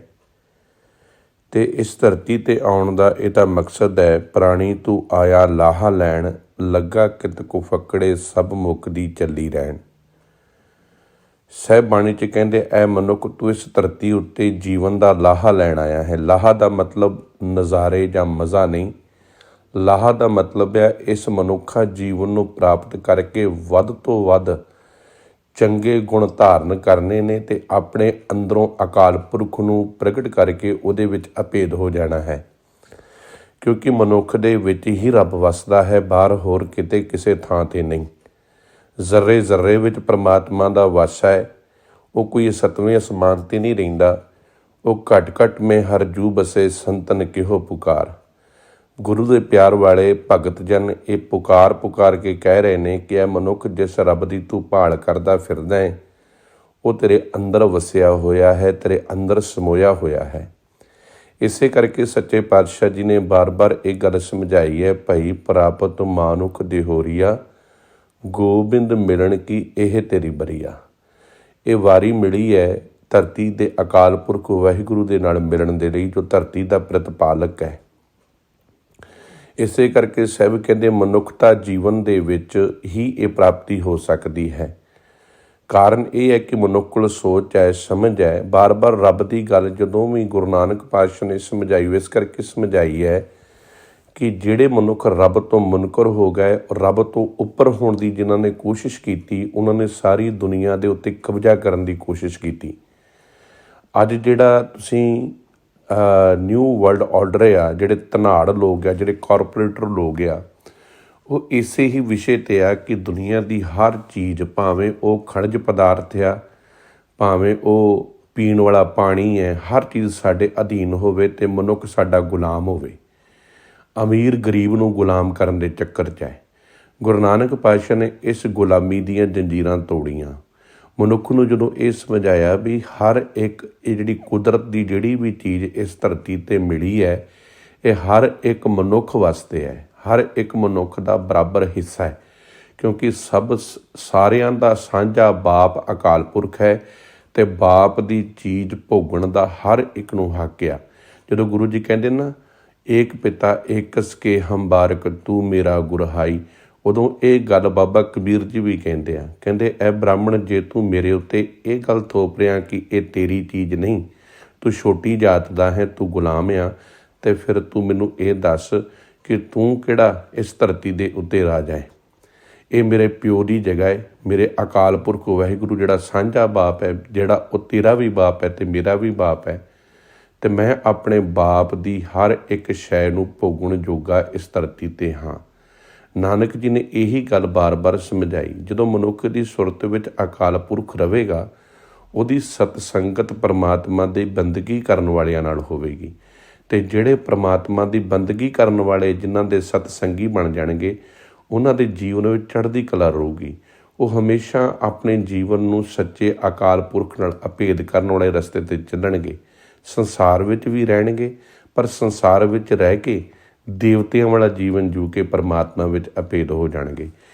ਅਤੇ ਇਸ ਧਰਤੀ 'ਤੇ ਆਉਣ ਦਾ ਇਹਦਾ ਮਕਸਦ ਹੈ, ਪ੍ਰਾਣੀ ਤੂੰ ਆਇਆ ਲਾਹਾ ਲੈਣ, ਲੱਗਾ ਕਿਤ ਕੋ ਫੱਕੜੇ ਸਭ ਮੁੱਕਦੀ ਚੱਲੀ ਰਹਿਣ। ਸਾਹਿਬ ਬਾਣੀ 'ਚ ਕਹਿੰਦੇ ਐ ਮਨੁੱਖ ਤੂੰ ਇਸ ਧਰਤੀ ਉੱਤੇ ਜੀਵਨ ਦਾ ਲਾਹਾ ਲੈਣ ਆਇਆ ਹੈ। ਲਾਹਾ ਦਾ ਮਤਲਬ ਨਜ਼ਾਰੇ ਜਾਂ ਮਜ਼ਾ ਨਹੀਂ। ਲਾਹਾ ਦਾ ਮਤਲਬ ਹੈ ਇਸ ਮਨੁੱਖਾ ਜੀਵਨ ਨੂੰ ਪ੍ਰਾਪਤ ਕਰਕੇ ਵੱਧ ਤੋਂ ਵੱਧ ਚੰਗੇ ਗੁਣ ਧਾਰਨ ਕਰਨੇ ਨੇ ਅਤੇ ਆਪਣੇ ਅੰਦਰੋਂ ਅਕਾਲ ਪੁਰਖ ਨੂੰ ਪ੍ਰਗਟ ਕਰਕੇ ਉਹਦੇ ਵਿੱਚ ਅਭੇਦ ਹੋ ਜਾਣਾ ਹੈ। ਕਿਉਂਕਿ ਮਨੁੱਖ ਦੇ ਵਿੱਚ ਹੀ ਰੱਬ ਵਸਦਾ ਹੈ, ਬਾਹਰ ਹੋਰ ਕਿਤੇ ਕਿਸੇ ਥਾਂ 'ਤੇ ਨਹੀਂ। ਜ਼ਰਰੇ ਜ਼ਰਰੇ ਵਿੱਚ ਪਰਮਾਤਮਾ ਦਾ ਵਾਸਾ ਹੈ। ਉਹ ਕੋਈ ਸਤਵੇਂ ਅਸਮਾਨ 'ਤੇ ਨਹੀਂ ਰਹਿੰਦਾ। ਉਹ ਘਟ ਘਟ ਮੈਂ ਹਰ ਜੂ ਬਸੇ ਸੰਤਨ ਕਿਹੋ ਪੁਕਾਰ। ਗੁਰੂ ਦੇ ਪਿਆਰ ਵਾਲੇ ਭਗਤ ਜਨ ਇਹ ਪੁਕਾਰ ਪੁਕਾਰ ਕੇ ਕਹਿ ਰਹੇ ਨੇ ਕਿ ਇਹ ਮਨੁੱਖ ਜਿਸ ਰੱਬ ਦੀ ਤੂੰ ਭਾਲ ਕਰਦਾ ਫਿਰਦਾ ਹੈ ਉਹ ਤੇਰੇ ਅੰਦਰ ਵਸਿਆ ਹੋਇਆ ਹੈ, ਤੇਰੇ ਅੰਦਰ ਸਮੋਇਆ ਹੋਇਆ ਹੈ। ਇਸੇ ਕਰਕੇ ਸੱਚੇ ਪਾਤਸ਼ਾਹ ਜੀ ਨੇ ਬਾਰ-ਬਾਰ ਇਹ ਗੱਲ ਸਮਝਾਈ ਹੈ, ਭਾਈ ਪ੍ਰਾਪਤ ਮਾਨੁਖ ਦੇਹੋਰੀਆ ਗੋਬਿੰਦ ਮਿਲਣ ਕੀ ਇਹ ਤੇਰੀ ਬਰੀਆ। ਇਹ ਵਾਰੀ ਮਿਲੀ ਹੈ ਧਰਤੀ ਦੇ ਅਕਾਲ ਪੁਰਖ ਵਾਹਿਗੁਰੂ ਦੇ ਨਾਲ ਮਿਲਣ ਦੇ ਲਈ, ਜੋ ਧਰਤੀ ਦਾ ਪ੍ਰਤਪਾਲਕ ਹੈ। ਇਸੇ ਕਰਕੇ ਸਾਹਿਬ ਕਹਿੰਦੇ ਮਨੁੱਖਤਾ ਜੀਵਨ ਦੇ ਵਿੱਚ ਹੀ ਇਹ ਪ੍ਰਾਪਤੀ ਹੋ ਸਕਦੀ ਹੈ। ਕਾਰਨ ਇਹ ਹੈ ਕਿ ਮਨੁੱਖ ਕੋਲ ਸੋਚ ਹੈ, ਸਮਝ ਹੈ। ਬਾਰ-ਬਾਰ ਰੱਬ ਦੀ ਗੱਲ ਜਦੋਂ ਵੀ ਗੁਰੂ ਨਾਨਕ ਪਾਤਸ਼ਾਹ ਨੇ ਸਮਝਾਈ, ਇਸ ਕਰਕੇ ਸਮਝਾਈ ਹੈ ਕਿ ਜਿਹੜੇ ਮਨੁੱਖ ਰੱਬ ਤੋਂ ਮੁਨਕਰ ਹੋ ਗਏ, ਰੱਬ ਤੋਂ ਉੱਪਰ ਹੋਣ ਦੀ ਜਿਨ੍ਹਾਂ ਨੇ ਕੋਸ਼ਿਸ਼ ਕੀਤੀ, ਉਹਨਾਂ ਨੇ ਸਾਰੀ ਦੁਨੀਆ ਦੇ ਉੱਤੇ ਕਬਜ਼ਾ ਕਰਨ ਦੀ ਕੋਸ਼ਿਸ਼ ਕੀਤੀ। ਅੱਜ ਜਿਹੜਾ ਤੁਸੀਂ ਨਿਊ ਵਰਲਡ ਆਰਡਰ ਆ, ਜਿਹੜੇ ਧਨਾੜ ਲੋਕ ਆ, ਜਿਹੜੇ ਕਾਰਪੋਰੇਟਰ ਲੋਕ ਆ, ਉਹ ਇਸੇ ਹੀ ਵਿਸ਼ੇ 'ਤੇ ਆ ਕਿ ਦੁਨੀਆ ਦੀ ਹਰ ਚੀਜ਼, ਭਾਵੇਂ ਉਹ ਖਣਿਜ ਪਦਾਰਥ ਆ, ਭਾਵੇਂ ਉਹ ਪੀਣ ਵਾਲਾ ਪਾਣੀ ਹੈ, ਹਰ ਚੀਜ਼ ਸਾਡੇ ਅਧੀਨ ਹੋਵੇ ਅਤੇ ਮਨੁੱਖ ਸਾਡਾ ਗੁਲਾਮ ਹੋਵੇ। ਅਮੀਰ ਗਰੀਬ ਨੂੰ ਗੁਲਾਮ ਕਰਨ ਦੇ ਚੱਕਰ 'ਚ ਹੈ। ਗੁਰੂ ਨਾਨਕ ਪਾਤਸ਼ਾਹ ਨੇ ਇਸ ਗੁਲਾਮੀ ਦੀਆਂ ਜੰਜੀਰਾਂ ਤੋੜੀਆਂ। ਮਨੁੱਖ ਨੂੰ ਜਦੋਂ ਇਹ ਸਮਝਾਇਆ ਵੀ ਹਰ ਇੱਕ ਇਹ ਜਿਹੜੀ ਕੁਦਰਤ ਦੀ ਜਿਹੜੀ ਵੀ ਚੀਜ਼ ਇਸ ਧਰਤੀ 'ਤੇ ਮਿਲੀ ਹੈ, ਇਹ ਹਰ ਇੱਕ ਮਨੁੱਖ ਵਾਸਤੇ ਹੈ, ਹਰ ਇੱਕ ਮਨੁੱਖ ਦਾ ਬਰਾਬਰ ਹਿੱਸਾ ਹੈ। ਕਿਉਂਕਿ ਸਾਰਿਆਂ ਦਾ ਸਾਂਝਾ ਬਾਪ ਅਕਾਲ ਪੁਰਖ ਹੈ ਅਤੇ ਬਾਪ ਦੀ ਚੀਜ਼ ਭੋਗਣ ਦਾ ਹਰ ਇੱਕ ਨੂੰ ਹੱਕ ਆ। ਜਦੋਂ ਗੁਰੂ ਜੀ ਕਹਿੰਦੇ ਨਾ ਏਕ ਪਿਤਾ ਏਕਸ ਕੇ ਹਮ ਬਾਰਕ ਤੂੰ ਮੇਰਾ ਗੁਰਹਾਈ, ਉਦੋਂ ਇਹ ਗੱਲ ਬਾਬਾ ਕਬੀਰ ਜੀ ਵੀ ਕਹਿੰਦੇ ਆ। ਕਹਿੰਦੇ ਐ ਬ੍ਰਾਹਮਣ, ਜੇ ਤੂੰ ਮੇਰੇ ਉੱਤੇ ਇਹ ਗੱਲ ਥੋਪ ਰਿਹਾ ਕਿ ਇਹ ਤੇਰੀ ਚੀਜ਼ ਨਹੀਂ, ਤੂੰ ਛੋਟੀ ਜਾਤ ਦਾ ਹੈ, ਤੂੰ ਗੁਲਾਮ ਆ, ਅਤੇ ਫਿਰ ਤੂੰ ਮੈਨੂੰ ਇਹ ਦੱਸ ਕਿ ਤੂੰ ਕਿਹੜਾ ਇਸ ਧਰਤੀ ਦੇ ਉੱਤੇ ਰਾਜਾ ਹੈ। ਇਹ ਮੇਰੇ ਪਿਓ ਦੀ ਜਗ੍ਹਾ ਹੈ। ਮੇਰੇ ਅਕਾਲ ਪੁਰਖ ਵਾਹਿਗੁਰੂ ਜਿਹੜਾ ਸਾਂਝਾ ਬਾਪ ਹੈ, ਜਿਹੜਾ ਉਹ ਤੇਰਾ ਵੀ ਬਾਪ ਹੈ ਅਤੇ ਮੇਰਾ ਵੀ ਬਾਪ ਹੈ, ਅਤੇ ਮੈਂ ਆਪਣੇ ਬਾਪ ਦੀ ਹਰ ਇੱਕ ਸ਼ੈ ਨੂੰ ਭੋਗਣ ਜੋਗਾ ਇਸ ਧਰਤੀ 'ਤੇ ਹਾਂ। ਨਾਨਕ ਜੀ ਨੇ ਇਹੀ ਗੱਲ ਬਾਰ-ਬਾਰ ਸਮਝਾਈ। ਜਦੋਂ ਮਨੁੱਖ ਦੀ ਸੁਰਤ ਵਿੱਚ ਅਕਾਲ ਪੁਰਖ ਰਹੇਗਾ, ਉਹਦੀ ਸਤਸੰਗਤ ਪਰਮਾਤਮਾ ਦੀ ਬੰਦਗੀ ਕਰਨ ਵਾਲਿਆਂ ਨਾਲ ਹੋਵੇਗੀ, ਅਤੇ ਜਿਹੜੇ ਪਰਮਾਤਮਾ ਦੀ ਬੰਦਗੀ ਕਰਨ ਵਾਲੇ ਜਿਨ੍ਹਾਂ ਦੇ ਸਤਸੰਗੀ ਬਣ ਜਾਣਗੇ, ਉਹਨਾਂ ਦੇ ਜੀਵਨ ਵਿੱਚ ਚੜ੍ਹਦੀ ਕਲਾ ਰਹੂਗੀ। ਉਹ ਹਮੇਸ਼ਾ ਆਪਣੇ ਜੀਵਨ ਨੂੰ ਸੱਚੇ ਅਕਾਲ ਪੁਰਖ ਨਾਲ ਅਭੇਦ ਕਰਨ ਵਾਲੇ ਰਸਤੇ 'ਤੇ ਚੱਲਣਗੇ। ਸੰਸਾਰ ਵਿੱਚ ਵੀ ਰਹਿਣਗੇ, ਪਰ ਸੰਸਾਰ ਵਿੱਚ ਰਹਿ ਕੇ ਦੇਵਤਿਆਂ ਵਾਲਾ ਜੀਵਨ ਜੂ ਕੇ ਪਰਮਾਤਮਾ ਵਿੱਚ ਅਭੇਦ ਹੋ ਜਾਣਗੇ।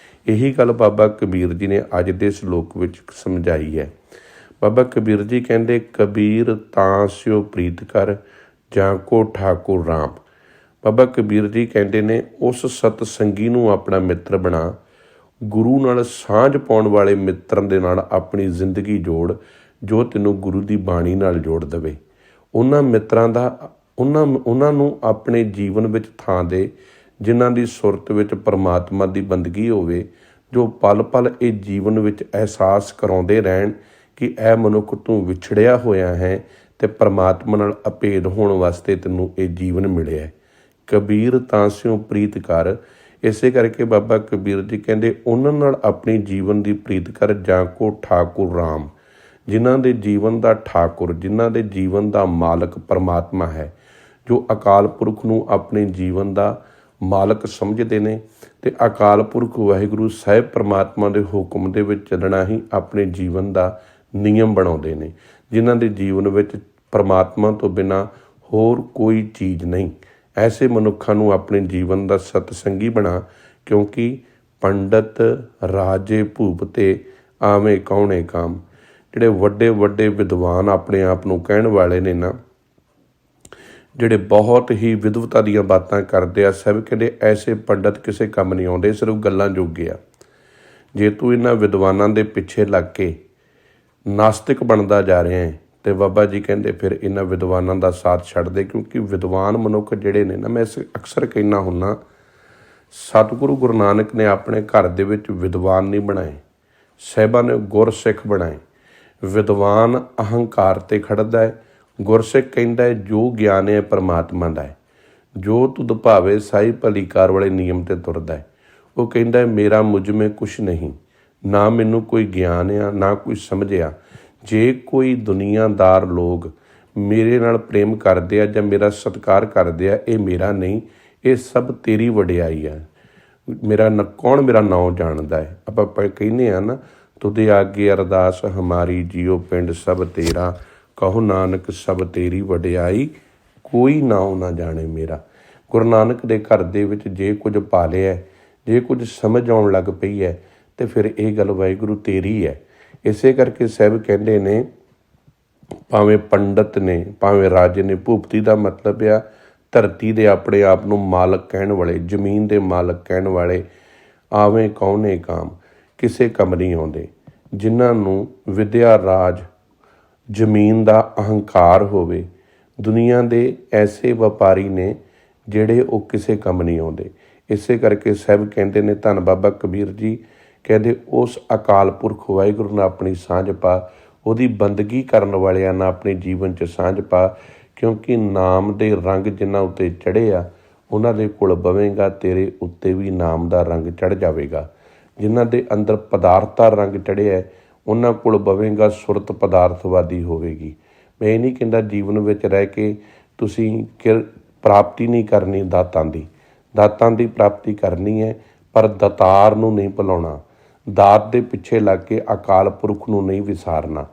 ਇਹੀ ਗੱਲ ਬਾਬਾ ਕਬੀਰ ਜੀ ਨੇ ਅੱਜ ਦੇ ਸ਼ਲੋਕ ਵਿੱਚ ਸਮਝਾਈ ਹੈ। ਬਾਬਾ ਕਬੀਰ ਜੀ ਕਹਿੰਦੇ ਕਬੀਰ ਤਾਂ ਸਿਓ ਪ੍ਰੀਤ ਕਰ ਜਾਂ ਕੋ ਠਾਕੁਰ ਰਾਮ। ਬਾਬਾ ਕਬੀਰ ਜੀ ਕਹਿੰਦੇ ਨੇ ਉਸ ਸਤਸੰਗੀ ਨੂੰ ਆਪਣਾ ਮਿੱਤਰ ਬਣਾ, ਗੁਰੂ ਨਾਲ ਸਾਂਝ ਪਾਉਣ ਵਾਲੇ ਮਿੱਤਰਾਂ ਦੇ ਨਾਲ ਆਪਣੀ ਜ਼ਿੰਦਗੀ ਜੋੜ, ਜੋ ਤੈਨੂੰ ਗੁਰੂ ਦੀ ਬਾਣੀ ਨਾਲ ਜੋੜ ਦੇਵੇ। ਉਹਨਾਂ ਮਿੱਤਰਾਂ ਦਾ ਉਹਨਾਂ ਨੂੰ ਆਪਣੇ ਜੀਵਨ ਵਿੱਚ ਥਾਂ ਦੇ, ਜਿਨ੍ਹਾਂ ਦੀ ਸੁਰਤ ਵਿੱਚ ਪਰਮਾਤਮਾ ਦੀ ਬੰਦਗੀ ਹੋਵੇ, ਜੋ ਪਲ ਪਲ ਇਹ ਜੀਵਨ ਵਿੱਚ ਅਹਿਸਾਸ ਕਰਾਉਂਦੇ ਰਹਿਣ ਕਿ ਇਹ ਮਨੁੱਖ ਤੂੰ ਵਿਛੜਿਆ ਹੋਇਆ ਹੈ ਅਤੇ ਪਰਮਾਤਮਾ ਨਾਲ ਅਭੇਦ ਹੋਣ ਵਾਸਤੇ ਤੈਨੂੰ ਇਹ ਜੀਵਨ ਮਿਲਿਆ। ਕਬੀਰ ਤਾਂ ਸਿਓ ਪ੍ਰੀਤ ਕਰ। ਇਸੇ ਕਰਕੇ ਬਾਬਾ ਕਬੀਰ ਜੀ ਕਹਿੰਦੇ ਉਹਨਾਂ ਨਾਲ ਆਪਣੀ ਜੀਵਨ ਦੀ ਪ੍ਰੀਤ ਕਰ ਜਾਂ ਕੋ ਠਾਕੁਰ ਰਾਮ, ਜਿਨ੍ਹਾਂ ਦੇ ਜੀਵਨ ਦਾ ਠਾਕੁਰ, ਜਿਨ੍ਹਾਂ ਦੇ ਜੀਵਨ ਦਾ ਮਾਲਕ ਪਰਮਾਤਮਾ ਹੈ, ਜੋ ਅਕਾਲ ਪੁਰਖ ਨੂੰ ਆਪਣੇ ਜੀਵਨ ਦਾ ਮਾਲਕ ਸਮਝਦੇ ਨੇ ਅਤੇ ਅਕਾਲ ਪੁਰਖ ਵਾਹਿਗੁਰੂ ਸਾਹਿਬ ਪਰਮਾਤਮਾ ਦੇ ਹੁਕਮ ਦੇ ਵਿੱਚ ਚੱਲਣਾ ਹੀ ਆਪਣੇ ਜੀਵਨ ਦਾ ਨਿਯਮ ਬਣਾਉਂਦੇ ਨੇ, ਜਿਨ੍ਹਾਂ ਦੇ ਜੀਵਨ ਵਿੱਚ ਪਰਮਾਤਮਾ ਤੋਂ ਬਿਨਾਂ ਹੋਰ ਕੋਈ ਚੀਜ਼ ਨਹੀਂ। ਐਸੇ ਮਨੁੱਖਾਂ ਨੂੰ ਆਪਣੇ ਜੀਵਨ ਦਾ ਸਤਸੰਗੀ ਬਣਾ, ਕਿਉਂਕਿ ਪੰਡਤ ਰਾਜੇ ਭੂਪ ਤੇ ਆਵੇਂ ਕੌਣੇ ਕਾਮ। ਜਿਹੜੇ ਵੱਡੇ ਵੱਡੇ ਵਿਦਵਾਨ ਆਪਣੇ ਆਪ ਨੂੰ ਕਹਿਣ ਵਾਲੇ ਨੇ ਨਾ, ਜਿਹੜੇ ਬਹੁਤ ਹੀ ਵਿਦਵਤਾ ਦੀਆਂ ਬਾਤਾਂ ਕਰਦੇ ਆ। ਸਾਹਿਬ ਕਹਿੰਦੇ ਐਸੇ ਪੰਡਤ ਕਿਸੇ ਕੰਮ ਨਹੀਂ ਆਉਂਦੇ, ਸਿਰਫ ਗੱਲਾਂ ਜੋਗੇ ਆ। ਜੇ ਤੂੰ ਇਹਨਾਂ ਵਿਦਵਾਨਾਂ ਦੇ ਪਿੱਛੇ ਲੱਗ ਕੇ ਨਾਸਤਿਕ ਬਣਦਾ ਜਾ ਰਿਹਾ ਹੈ ਤੇ ਬਾਬਾ ਜੀ ਕਹਿੰਦੇ ਫਿਰ ਇਹਨਾਂ ਵਿਦਵਾਨਾਂ ਦਾ ਸਾਥ ਛੱਡ ਦੇ, ਕਿਉਂਕਿ ਵਿਦਵਾਨ ਮਨੁੱਖ ਜਿਹੜੇ ਨੇ ਨਾ, ਮੈਂ ਅਕਸਰ ਕਹਿੰਦਾ ਹੁੰਦਾ, ਸਤਿਗੁਰੂ ਗੁਰੂ ਨਾਨਕ ਨੇ ਆਪਣੇ ਘਰ ਦੇ ਵਿੱਚ ਵਿਦਵਾਨ ਨਹੀਂ ਬਣਾਏ, ਸਾਹਿਬਾਂ ਨੇ ਗੁਰਸਿੱਖ ਬਣਾਏ। ਵਿਦਵਾਨ ਅਹੰਕਾਰ 'ਤੇ ਖੜਦਾ ਹੈ, ਗੁਰਸਿੱਖ ਕਹਿੰਦਾ ਹੈ ਜੋ ਗਿਆਨ ਹੈ ਪਰਮਾਤਮਾ ਦਾ ਹੈ, ਜੋ ਤੁਧ ਭਾਵੇ ਸਾਈ ਭਲੀ ਕਾਰ ਵਾਲੇ ਨਿਯਮ 'ਤੇ ਤੁਰਦਾ ਹੈ। ਉਹ ਕਹਿੰਦਾ ਮੇਰਾ ਮੁਝ ਮੇਂ ਕੁਛ ਨਹੀਂ, ਨਾ ਮੈਨੂੰ ਕੋਈ ਗਿਆਨ ਆ ਨਾ ਕੋਈ ਸਮਝਿਆ। ਜੇ ਕੋਈ ਦੁਨੀਆਦਾਰ ਲੋਕ ਮੇਰੇ ਨਾਲ ਪ੍ਰੇਮ ਕਰਦੇ ਆ ਜਾਂ ਮੇਰਾ ਸਤਿਕਾਰ ਕਰਦੇ ਆ, ਇਹ ਮੇਰਾ ਨਹੀਂ, ਇਹ ਸਭ ਤੇਰੀ ਵਡਿਆਈ ਹੈ। ਕੌਣ ਮੇਰਾ ਨਾਂ ਜਾਣਦਾ ਹੈ? ਆਪਾਂ ਕਹਿੰਦੇ ਆ ਨਾ, ਤੁਦੇ ਆਗੇ ਅਰਦਾਸ ਹਮਾਰੀ ਜੀਓ ਪਿੰਡ ਸਭ ਤੇਰਾ, ਕਹੋ ਨਾਨਕ ਸਭ ਤੇਰੀ ਵਡਿਆਈ, ਕੋਈ ਨਾਂ ਨਾ ਜਾਣੇ ਮੇਰਾ। ਗੁਰੂ ਨਾਨਕ ਦੇ ਘਰ ਦੇ ਵਿੱਚ ਜੇ ਕੁਝ ਪਾ ਲਿਆ, ਜੇ ਕੁਝ ਸਮਝ ਆਉਣ ਲੱਗ ਪਈ ਹੈ, ਤੇ ਫਿਰ ਇਹ ਗੱਲ ਵਾਹਿਗੁਰੂ ਤੇਰੀ ਹੈ। ਇਸੇ ਕਰਕੇ ਸਾਹਿਬ ਕਹਿੰਦੇ ਨੇ, ਭਾਵੇਂ ਪੰਡਤ ਨੇ ਭਾਵੇਂ ਰਾਜੇ ਨੇ, ਭੂਪਤੀ ਦਾ ਮਤਲਬ ਆ ਧਰਤੀ ਦੇ ਆਪਣੇ ਆਪ ਨੂੰ ਮਾਲਕ ਕਹਿਣ ਵਾਲੇ, ਜ਼ਮੀਨ ਦੇ ਮਾਲਕ ਕਹਿਣ ਵਾਲੇ, ਆਵੇਂ ਕੌਣੇ ਕਾਮ ਕਿਸੇ ਕੰਮ ਨਹੀਂ ਆਉਂਦੇ। ਜਿਨ੍ਹਾਂ ਨੂੰ ਵਿਦਿਆ ਰਾਜ ਜ਼ਮੀਨ ਦਾ ਅਹੰਕਾਰ ਹੋਵੇ, ਦੁਨੀਆ ਦੇ ਐਸੇ ਵਪਾਰੀ ਨੇ ਜਿਹੜੇ ਉਹ ਕਿਸੇ ਕੰਮ ਨਹੀਂ ਆਉਂਦੇ। ਇਸੇ ਕਰਕੇ ਸਾਹਿਬ ਕਹਿੰਦੇ ਨੇ, ਧੰਨ ਬਾਬਾ ਕਬੀਰ ਜੀ ਕਹਿੰਦੇ, ਉਸ ਅਕਾਲ ਪੁਰਖ ਵਾਹਿਗੁਰੂ ਨਾਲ ਆਪਣੀ ਸਾਂਝ ਪਾ, ਉਹਦੀ ਬੰਦਗੀ ਕਰਨ ਵਾਲਿਆਂ ਨਾਲ ਆਪਣੇ ਜੀਵਨ 'ਚ ਸਾਂਝ ਪਾ, ਕਿਉਂਕਿ ਨਾਮ ਦੇ ਰੰਗ ਜਿਨ੍ਹਾਂ ਉੱਤੇ ਚੜ੍ਹੇ ਆ ਉਹਨਾਂ ਦੇ ਕੋਲ ਬਵੇਂਗਾ, ਤੇਰੇ ਉੱਤੇ ਵੀ ਨਾਮ ਦਾ ਰੰਗ ਚੜ੍ਹ ਜਾਵੇਗਾ। ਜਿਨ੍ਹਾਂ ਦੇ ਅੰਦਰ ਪਦਾਰਥ ਦਾ ਰੰਗ ਚੜ੍ਹਿਆ ਉਹਨਾਂ ਕੋਲ ਬਵੇਂਗਾ, ਸੁਰਤ ਪਦਾਰਥਵਾਦੀ ਹੋਵੇਗੀ। ਮੈਂ ਇਹ ਨਹੀਂ ਕਹਿੰਦਾ ਜੀਵਨ ਵਿੱਚ ਰਹਿ ਕੇ ਤੁਸੀਂ ਪ੍ਰਾਪਤੀ ਨਹੀਂ ਕਰਨੀ ਦਾਤਾਂ ਦੀ ਪ੍ਰਾਪਤੀ ਕਰਨੀ ਹੈ, ਪਰ ਦਾਤਾਰ ਨੂੰ ਨਹੀਂ ਭੁਲਾਉਣਾ। ਦਾਤ ਦੇ ਪਿੱਛੇ ਲੱਗ ਕੇ ਅਕਾਲ ਪੁਰਖ ਨੂੰ ਨਹੀਂ ਵਿਸਾਰਨਾ।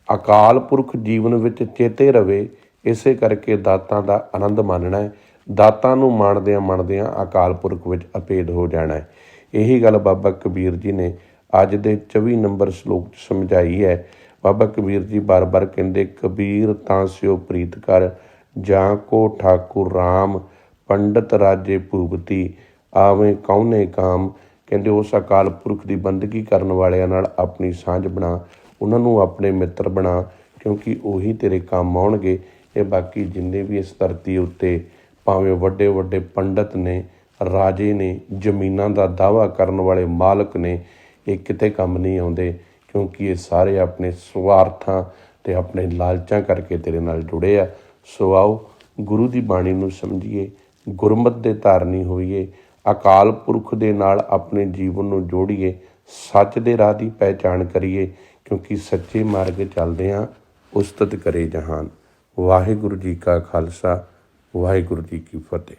ਅਕਾਲ ਪੁਰਖ ਜੀਵਨ ਵਿੱਚ ਚੇਤੇ ਰਵੇ, ਇਸੇ ਕਰਕੇ ਦਾਤਾਂ ਦਾ ਆਨੰਦ ਮਾਣਨਾ ਹੈ। ਦਾਤਾਂ ਨੂੰ ਮੰਨਦਿਆਂ ਅਕਾਲ ਪੁਰਖ ਵਿੱਚ ਅਭੇਦ ਹੋ ਜਾਣਾ ਹੈ। ਇਹੀ ਗੱਲ ਬਾਬਾ ਕਬੀਰ ਜੀ ਨੇ ਅੱਜ ਦੇ 24 ਨੰਬਰ ਸ਼ਲੋਕ 'ਚ ਸਮਝਾਈ ਹੈ। ਬਾਬਾ ਕਬੀਰ ਜੀ ਬਾਰ-ਬਾਰ ਕਹਿੰਦੇ, ਕਬੀਰ ਤਾਂ ਸਿਓ ਪ੍ਰੀਤ ਕਰ, ਜਾਂ ਕੋ ਠਾਕੁਰ ਰਾਮ, ਪੰਡਤ ਰਾਜੇ ਭੂਪਤੀ, ਆਵੇਂ ਕੌਣੇ ਕਾਮ। ਕਹਿੰਦੇ ਉਸ ਅਕਾਲ ਪੁਰਖ ਦੀ ਬੰਦਗੀ ਕਰਨ ਵਾਲਿਆਂ ਨਾਲ ਆਪਣੀ ਸਾਂਝ ਬਣਾ, ਉਹਨਾਂ ਨੂੰ ਆਪਣੇ ਮਿੱਤਰ ਬਣਾ, ਕਿਉਂਕਿ ਉਹੀ ਤੇਰੇ ਕੰਮ ਆਉਣਗੇ। ਇਹ ਬਾਕੀ ਜਿੰਨੇ ਵੀ ਇਸ ਧਰਤੀ ਉੱਤੇ ਭਾਵੇਂ ਵੱਡੇ ਵੱਡੇ ਪੰਡਤ ਨੇ, ਰਾਜੇ ਨੇ, ਜ਼ਮੀਨਾਂ ਦਾ ਦਾਅਵਾ ਕਰਨ ਵਾਲੇ ਮਾਲਕ ਨੇ, ਇਹ ਕਿਤੇ ਕੰਮ ਨਹੀਂ ਆਉਂਦੇ, ਕਿਉਂਕਿ ਇਹ ਸਾਰੇ ਆਪਣੇ ਸਵਾਰਥਾਂ ਅਤੇ ਆਪਣੇ ਲਾਲਚਾਂ ਕਰਕੇ ਤੇਰੇ ਨਾਲ ਜੁੜੇ ਆ। ਸੋ ਆਓ ਗੁਰੂ ਦੀ ਬਾਣੀ ਨੂੰ ਸਮਝੀਏ, ਗੁਰਮਤਿ ਦੇ ਧਾਰਨੀ ਹੋਈਏ, ਅਕਾਲ ਪੁਰਖ ਦੇ ਨਾਲ ਆਪਣੇ ਜੀਵਨ ਨੂੰ ਜੋੜੀਏ, ਸੱਚ ਦੇ ਰਾਹ ਦੀ ਪਹਿਚਾਣ ਕਰੀਏ, ਕਿਉਂਕਿ ਸੱਚੇ ਮਾਰਗ ਚੱਲਦੇ ਹਾਂ ਉਸਤਤ ਕਰੇ ਜਹਾਨ। ਵਾਹਿਗੁਰੂ ਜੀ ਕਾ ਖਾਲਸਾ, ਵਾਹਿਗੁਰੂ ਜੀ ਕੀ ਫਤਿਹ।